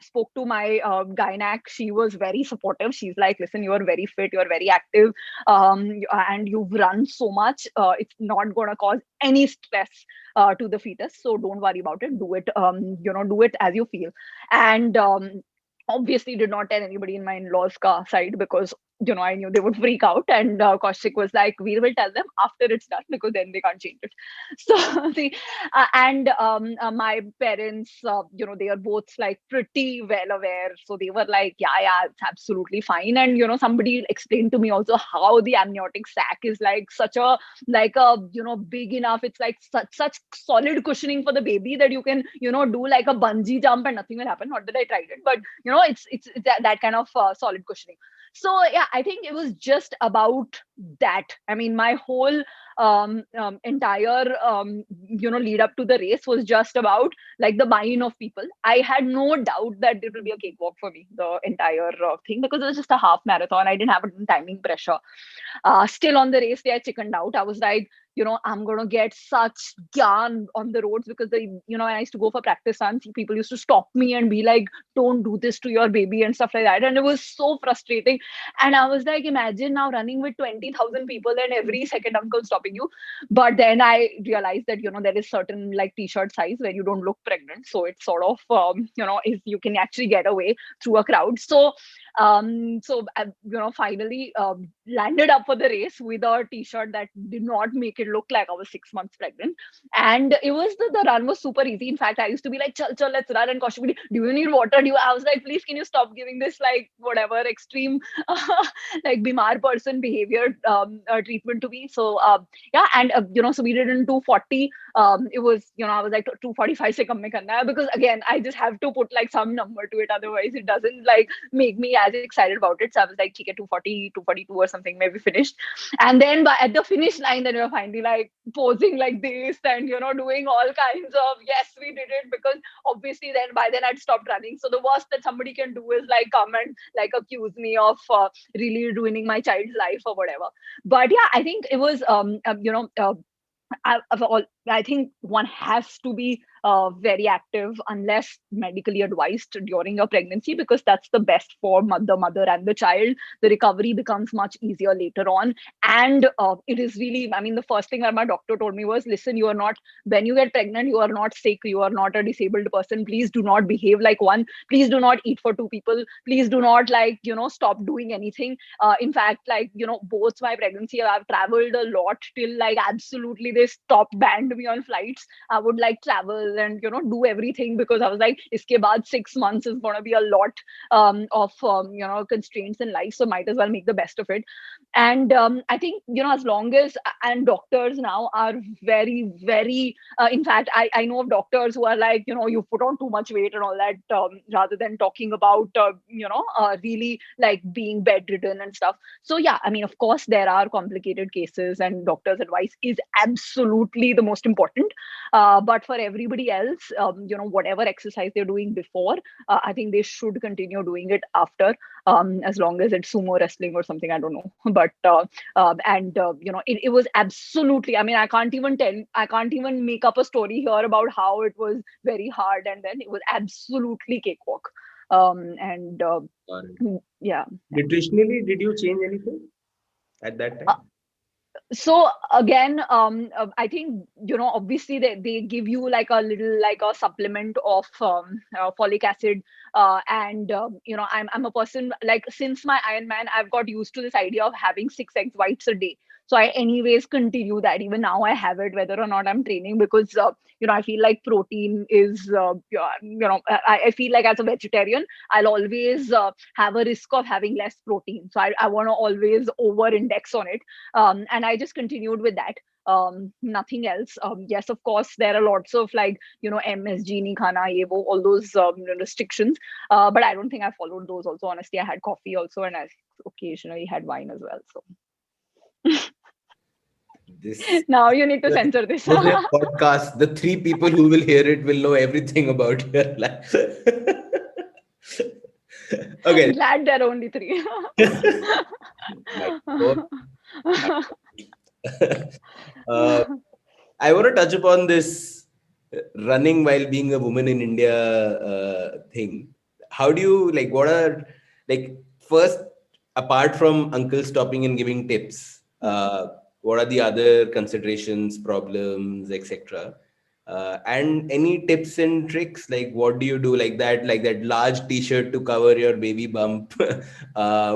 spoke to my gynac. She was very supportive. She's like, listen, you are very fit, you're very active, and you've run so much, it's not going to cause any stress to the fetus, so don't worry about it. Do it do it as you feel. And obviously did not tell anybody in my in-laws side, because I knew they would freak out. And Kaushik was like, we will tell them after it's done, because then they can't change it. So my parents, they are both like pretty well aware. So they were like, yeah, it's absolutely fine. And somebody explained to me also how the amniotic sac is like such a big enough. It's like such solid cushioning for the baby that you can do like a bungee jump and nothing will happen. Not that I tried it, but it's that kind of solid cushioning. So yeah, I think it was just about that. I mean, my whole entire lead up to the race was just about like the buy-in of people. I had no doubt that it will be a cakewalk for me, the entire thing, because it was just a half marathon. I didn't have a timing pressure. Still on the race day, I chickened out. I was like, I'm going to get such gyan on the roads, because when I used to go for practice runs, people used to stop me and be like, don't do this to your baby and stuff like that. And it was so frustrating. And I was like, imagine now running with 20,000 people and every second uncle stopping you. But then I realized that, there is certain like t-shirt size where you don't look pregnant. So it's sort of, if you can actually get away through a crowd. So finally landed up for the race with a t-shirt that did not make it look like I was 6 months pregnant. And it was the run was super easy. In fact, I used to be like, chal, let's run. And Kaushik, do you need water? I was like, please, can you stop giving this like whatever extreme like bimar person behavior treatment to me? So yeah, and so we did in 240. It was, I was like 245 se kam mein karna hai, because again, I just have to put like some number to it, otherwise it doesn't like make me as excited about it. So I was like, okay, 240, 242 or something, maybe finished. And then at the finish line, then we were finally like posing like this and doing all kinds of, yes, we did it, because obviously then by then I'd stopped running. So the worst that somebody can do is like come and like accuse me of really ruining my child's life or whatever. But yeah, I think it was I think one has to be very active unless medically advised during your pregnancy, because that's the best for the mother and the child. The recovery becomes much easier later on. And it is really, I mean, the first thing that my doctor told me was, listen, you are not, when you get pregnant, you are not sick, you are not a disabled person. Please do not behave like one. Please do not eat for two people. Please do not stop doing anything. In fact, both my pregnancy, I've traveled a lot till like absolutely they stopped banned me on flights. I would like travel and do everything, because I was like, iske baad 6 months is going to be a lot of constraints in life, so might as well make the best of it. And I think as long as, and doctors now are very, very in fact, I know of doctors who are like, you put on too much weight and all that, rather than talking about really like being bedridden and stuff. So yeah, I mean, of course there are complicated cases and doctor's advice is absolutely the most important, but for everybody else, whatever exercise they're doing before, I think they should continue doing it after, as long as it's sumo wrestling or something, I don't know. But it was absolutely, I mean, I can't even make up a story here about how it was very hard, and then it was absolutely cakewalk. And yeah. Nutritionally, did you change anything at that time? So again, I think obviously they give you like a little like a supplement of folic acid, and I'm a person, like since my Ironman, I've got used to this idea of having 6 egg whites a day. So I anyways continue that. Even now I have it whether or not I'm training, because I feel like protein is I feel like as a vegetarian I'll always have a risk of having less protein, so I want to always over index on it. And I just continued with that. Nothing else. Yes, of course there are lots of like MSG nahi khana, ye wo, all those restrictions, but I don't think I followed those. Also, honestly, I had coffee also, and I occasionally had wine as well. So This now you need to censor this. was a podcast. The three people who will hear it will know everything about your life. Okay. Glad there are only three. My God. I want to touch upon this running while being a woman in India thing. How do you like? What are like first, apart from uncle stopping and giving tips? What are the other considerations, problems, etc.? And any tips and tricks, like what do you do, like that large t-shirt to cover your baby bump?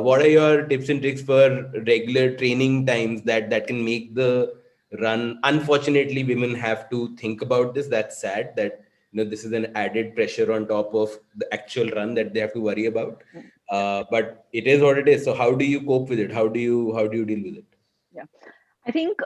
What are your tips and tricks for regular training times that can make the run? Unfortunately, women have to think about this. That's sad that this is an added pressure on top of the actual run that they have to worry about. But it is what it is. So how do you cope with it? How do you deal with it? Yeah. I think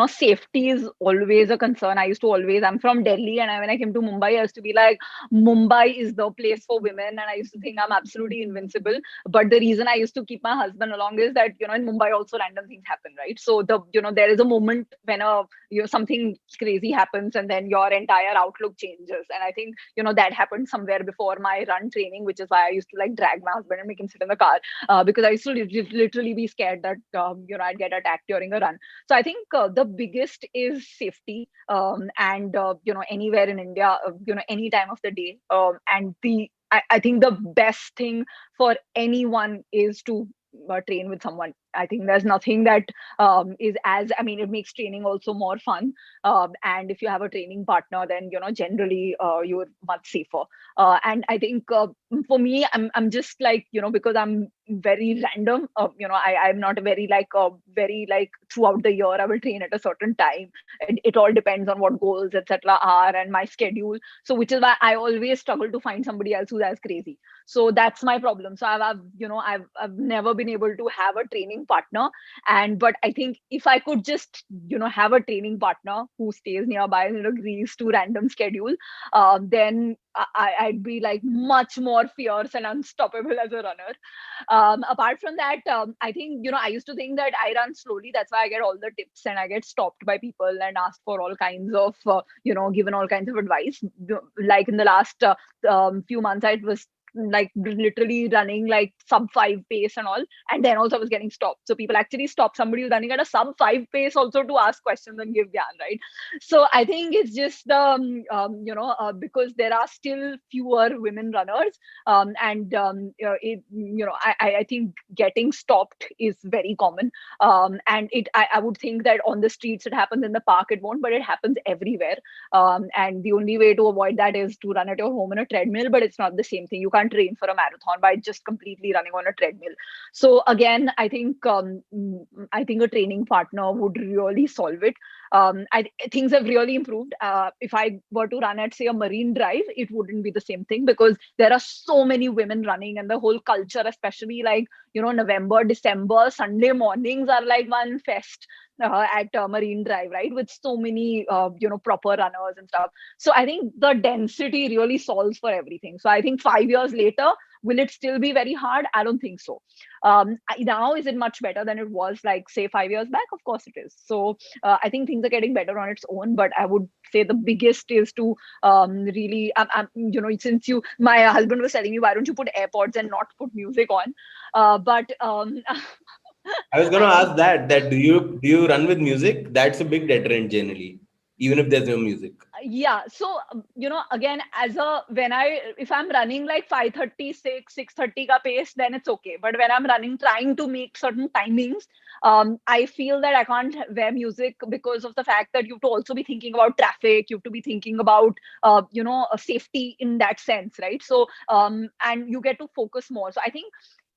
safety is always a concern. I'm from Delhi, and when I came to Mumbai, I used to be like, Mumbai is the place for women, and I used to think I'm absolutely invincible. But the reason I used to keep my husband along is that in Mumbai also random things happen, right? So there is a moment when something crazy happens, and then your entire outlook changes. And I think that happened somewhere before my run training, which is why I used to like drag my husband and make him sit in the car, because I used to literally be scared that I'd get attacked during a run. So I think the biggest is safety, and anywhere in India, any time of the day, and I think the best thing for anyone is to train with someone. I think there's nothing that is as, I mean, it makes training also more fun. And if you have a training partner, then, generally you're much safer. And I think for me, I'm just like, because I'm very random, I'm not very like throughout the year, I will train at a certain time. It all depends on what goals, etc. are and my schedule. So which is why I always struggle to find somebody else who's as crazy. So that's my problem. So I've never been able to have a training partner. But I think if I could just have a training partner who stays nearby and agrees to random schedule, then I'd be like much more fierce and unstoppable as a runner. Apart from that, I think I used to think that I run slowly, that's why I get all the tips and I get stopped by people and asked for all kinds of given all kinds of advice. Like in the last few months, I was like literally running like sub 5 pace and all, and then also I was getting stopped. So people actually stop somebody who's running at a sub 5 pace also to ask questions and give gyan, right? So I think it's just because there are still fewer women runners, I think getting stopped is very common. And I would think that on the streets it happens, in the park it won't, but it happens everywhere. And the only way to avoid that is to run at your home on a treadmill, but it's not the same thing. You can't train for a marathon by just completely running on a treadmill. So again, I think a training partner would really solve it. Things have really improved. If I were to run at, say, a Marine Drive, it wouldn't be the same thing, because there are so many women running, and the whole culture, especially like November, December, Sunday mornings are like one fest at Marine Drive, right? With so many proper runners and stuff. So I think the density really solves for everything. So I think 5 years later, will it still be very hard? I don't think so. Now, is it much better than it was, like, say, 5 years back? Of course it is. So I think things are getting better on its own, but I would say the biggest is to really, since my husband was telling me, why don't you put AirPods and not put music on? But I was going to ask that do you run with music? That's a big deterrent generally, even if there's no music. Yeah. So, again, if I'm running like 5:30, 6:30 ka pace, then it's okay. But when I'm running, trying to make certain timings, I feel that I can't wear music because of the fact that you have to also be thinking about traffic. You have to be thinking about, safety in that sense, right? So, and you get to focus more. So I think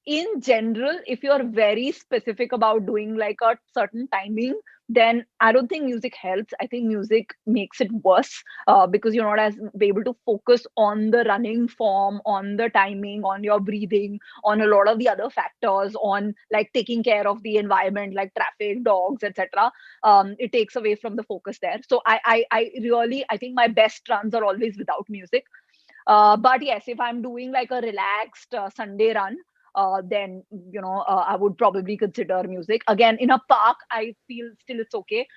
in general, if you're very specific about doing like a certain timing, then I don't think music helps. I think music makes it worse, because you're not as able to focus on the running form, on the timing, on your breathing, on a lot of the other factors, on like taking care of the environment, like traffic, dogs, etc. It takes away from the focus there. So I really, I think my best runs are always without music. But yes, if I'm doing like a relaxed Sunday run, then I would probably consider music. Again, in a park, I feel still it's okay.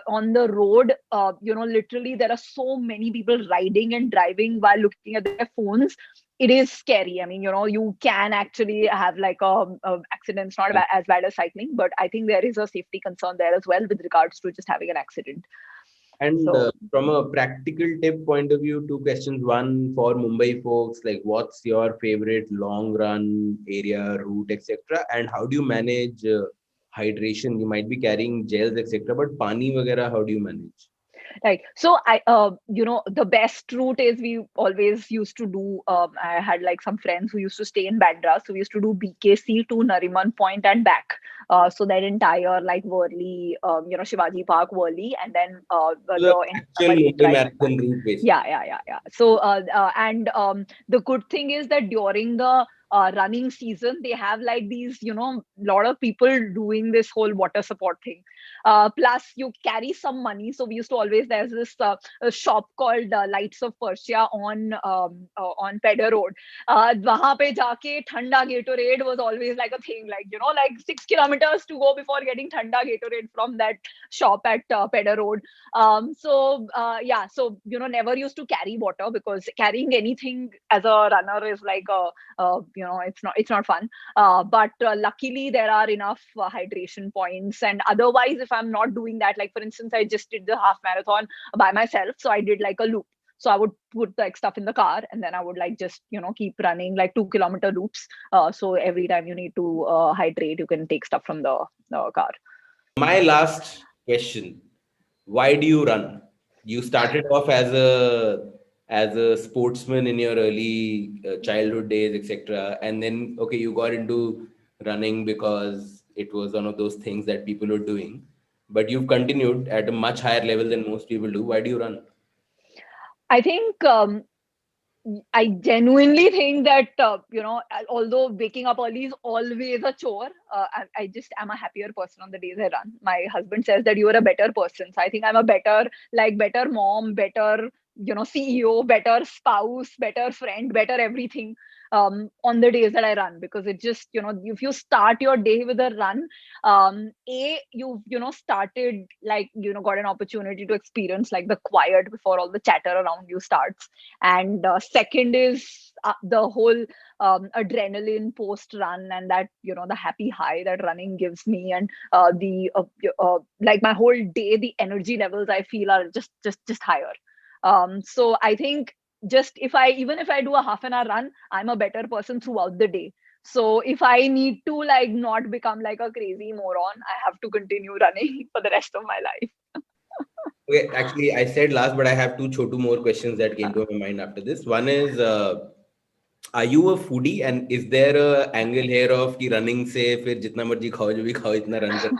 On the road, literally there are so many people riding and driving while looking at their phones. It is scary. I mean, you can actually have like a accidents, not as bad as cycling, but I think there is a safety concern there as well with regards to just having an accident. And So from a practical tip point of view, two questions. One, for Mumbai folks, like what's your favorite long run area, route, etc. And how do you manage hydration? You might be carrying gels, etc. But pani vagera, how do you manage? right. So the best route is we always used to do. I had like some friends who used to stay in Bandra, so we used to do BKC to Nariman Point and back. So that entire like Worli, Shivaji Park, Worli, and then The the actual entire Marine Mumbai Drive and back. marathon route, basically. Yeah. So and the good thing is that during the running season, they have like these, lot of people doing this whole water support thing. Plus, you carry some money. So we used to always, there's this a shop called Lights of Persia on Pedder Road. Wahan pe jaake thanda Gatorade was always like a thing, like, like 6 kilometers to go before getting thanda Gatorade from that shop at Pedder Road. So never used to carry water, because carrying anything as a runner is like it's not fun. But luckily there are enough hydration points, and otherwise if I'm not doing that, like for instance, I just did the half marathon by myself, so I did like a loop. So I would put like stuff in the car, and then I would like just keep running like 2 kilometer loops. So every time you need to hydrate, you can take stuff from the car. My last question: why do you run? You started off as a sportsman in your early childhood days, etc., and then okay, you got into running because it was one of those things that people were doing. But you've continued at a much higher level than most people do. Why do you run? I think I genuinely think that, although waking up early is always a chore, I just am a happier person on the days I run. My husband says that you are a better person. So I think I'm a better mom, better, CEO, better spouse, better friend, better everything on the days that I run, because it just, if you start your day with a run, started like, got an opportunity to experience like the quiet before all the chatter around you starts. And second is the whole adrenaline post run, and that, the happy high that running gives me, and the like my whole day, the energy levels I feel are just higher. So I think just even if I do a half an hour run, I'm a better person throughout the day. So if I need to like not become like a crazy moron, I have to continue running for the rest of my life. Okay, actually, I said last, but I have two more questions that came to my mind after this. One is, are you a foodie, and is there a angle here of कि running से फिर जितना मर्जी खाओ जो भी खाओ इतना run कर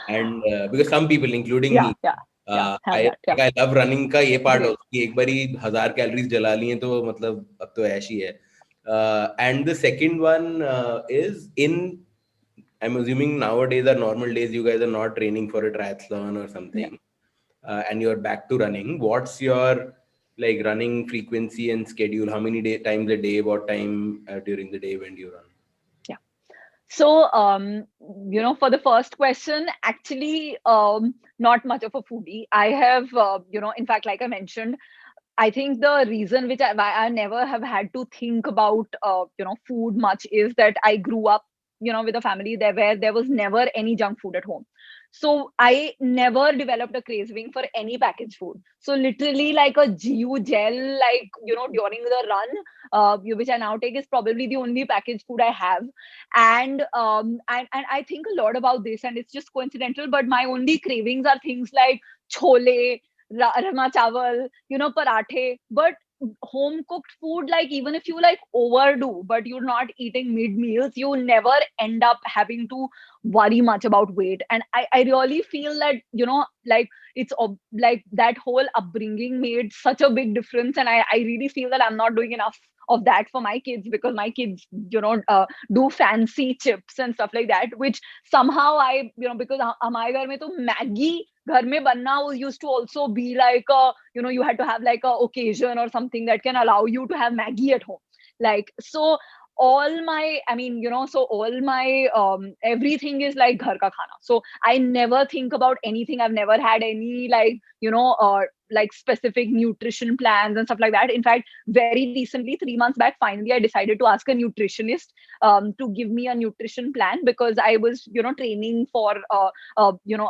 and because some people including Yeah, me have I that. Yeah. I love running का ये part Great. also कि एक बारी 1000 calories जला लिए तो मतलब अब तो ऐश ही है. And the second one is in I'm assuming nowadays are normal days you guys are not training for a triathlon or Yeah. something and you're back to running. What's your like running frequency and schedule? How many times a day? What time during the day when do you run? Yeah. So, for the first question, actually, not much of a foodie. I have, in fact, like I mentioned, I think the reason why I never have had to think about, food much is that I grew up, with a family there where there was never any junk food at home. So I never developed a craving for any packaged food. So literally like a GU gel, like, during the run, which I now take, is probably the only packaged food I have. And I think a lot about this, and it's just coincidental, but my only cravings are things like chole, rama chawal, parathe. But home cooked food, like even if you like overdo, but you're not eating mid meals, you never end up having to worry much about weight. And I really feel that, like like that whole upbringing made such a big difference. And I really feel that I'm not doing enough of that for my kids, because my kids, do fancy chips and stuff like that, which somehow because हमारे घर में तो Maggie घर में बनना was used to also be like a, you had to have like a occasion or something that can allow you to have Maggie at home. Like, so all my, so all my, everything is like ghar ka khana. So I never think about anything. I've never had any like, like specific nutrition plans and stuff like that. In fact, very recently, 3 months back, finally I decided to ask a nutritionist to give me a nutrition plan, because I was, training for a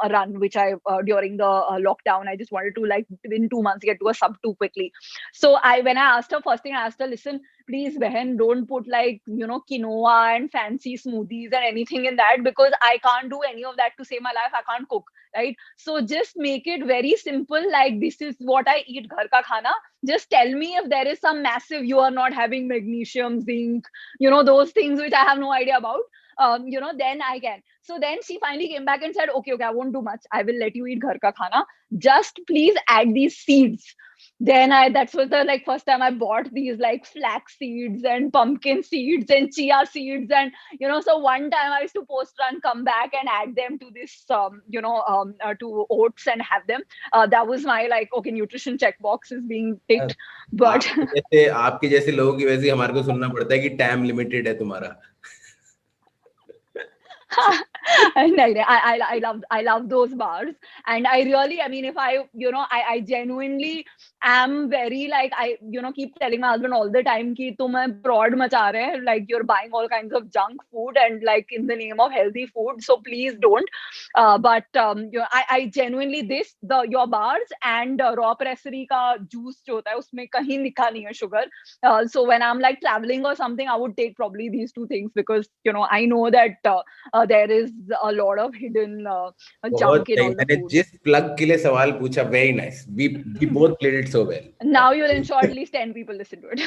run which I during the lockdown. I just wanted to, like, within 2 months get to a sub 2 quickly. So when I asked her, first thing I asked her, listen, please behan, don't put like, quinoa and fancy smoothies and anything in that, because I can't do any of that to save my life. I can't cook, right? So just make it very simple, like this is what I eat, ghar ka khana. Just tell me if there is some massive, you are not having magnesium, zinc, those things which I have no idea about. Then I can. So then she finally came back and said, okay, I won't do much. I will let you eat ghar ka khana. Just please add these seeds. Then that was the like first time I bought these like flax seeds and pumpkin seeds and chia seeds. And, so one time I used to post run, come back and add them to this, to oats and have them. That was my like, okay, nutrition checkbox is being ticked. But आपके जैसे लोगों की वजह से हमारे को सुनना पड़ता है कि टाइम लिमिटेड है तुम्हारा. I love those bars. And I really, if I genuinely am very like, I keep telling my husband all the time ki tum fraud macha rahe hai, like you're buying all kinds of junk food and like in the name of healthy food, so please don't. But I genuinely, your bars and raw pressery ka juice jo hota hai, usme kahin likha nahi hai sugar. So when I'm like traveling or something, I would take probably these two things, because I know that there is a lot of hidden junk in all the मैंने food. जिस plug के लिए सवाल पूछा, very nice. We both played it so well. Now you'll ensure at least 10 people listen to it.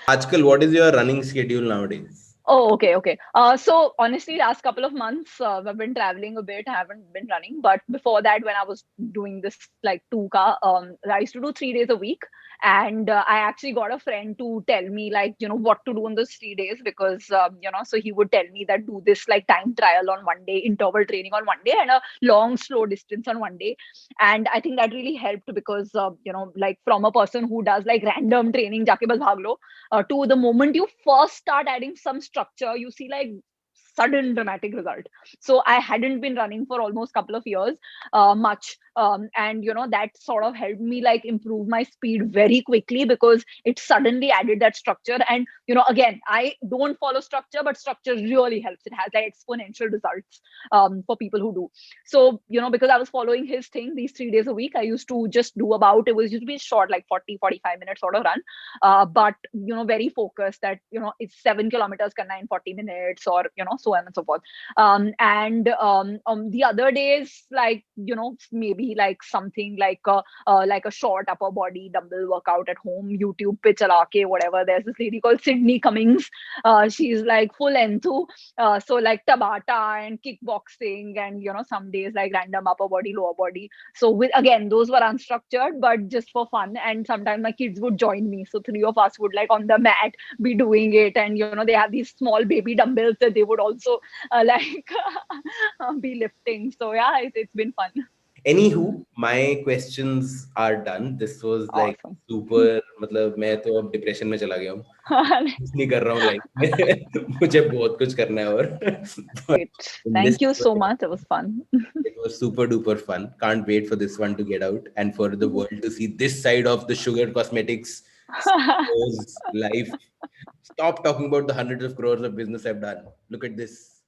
आजकल, what is your running schedule nowadays? Oh, okay. So honestly, last couple of months, I've been traveling a bit. I haven't been running, but before that, when I was doing this like 2K, I used to do 3 days a week. And I actually got a friend to tell me like, what to do on those 3 days, because, so he would tell me that do this like time trial on one day, interval training on one day, and a long, slow distance on one day. And I think that really helped, because, like from a person who does like random training, jaake bas bhag lo, to the moment you first start adding some structure, you see like sudden dramatic result. So I hadn't been running for almost couple of years, much. And that sort of helped me like improve my speed very quickly, because it suddenly added that structure. And again, I don't follow structure, but structure really helps. It has like exponential results for people who do. So because I was following his thing, these 3 days a week, I used to just do about, it was used to be short, like 40-45 minutes sort of run, but very focused that it's 7 kilometers karna in 40 minutes, or so on and so forth. And the other days, like maybe like something like a short upper body dumbbell workout at home, YouTube pe chala ke, whatever. There's this lady called Sydney Cummings. She's like full into so like Tabata and kickboxing, and some days like random upper body, lower body. So again, those were unstructured, but just for fun. And sometimes my kids would join me, so three of us would like on the mat be doing it. And they have these small baby dumbbells that they would also like be lifting. So yeah, it's been fun. Anywho, my questions are done. This was like Awesome. super. मतलब मैं तो अब depression में चला गया हूँ. कुछ नहीं कर रहा हूँ लाइफ में. मुझे बहुत कुछ करना है और. Great. Thank you so much. It was fun. It was super duper fun. Can't wait for this one to get out and for the world to see this side of the Sugar Cosmetics life. Stop talking about the hundreds of crores of business I've done. Look at this.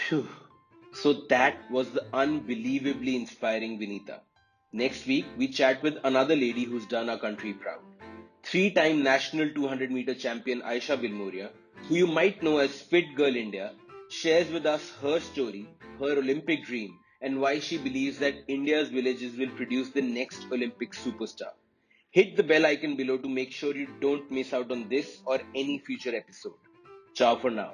Phew. So that was the unbelievably inspiring Vineeta. Next week, we chat with another lady who's done our country proud. 3-time national 200-meter champion Aisha Vilmoria, who you might know as Fit Girl India, shares with us her story, her Olympic dream, and why she believes that India's villages will produce the next Olympic superstar. Hit the bell icon below to make sure you don't miss out on this or any future episode. Ciao for now.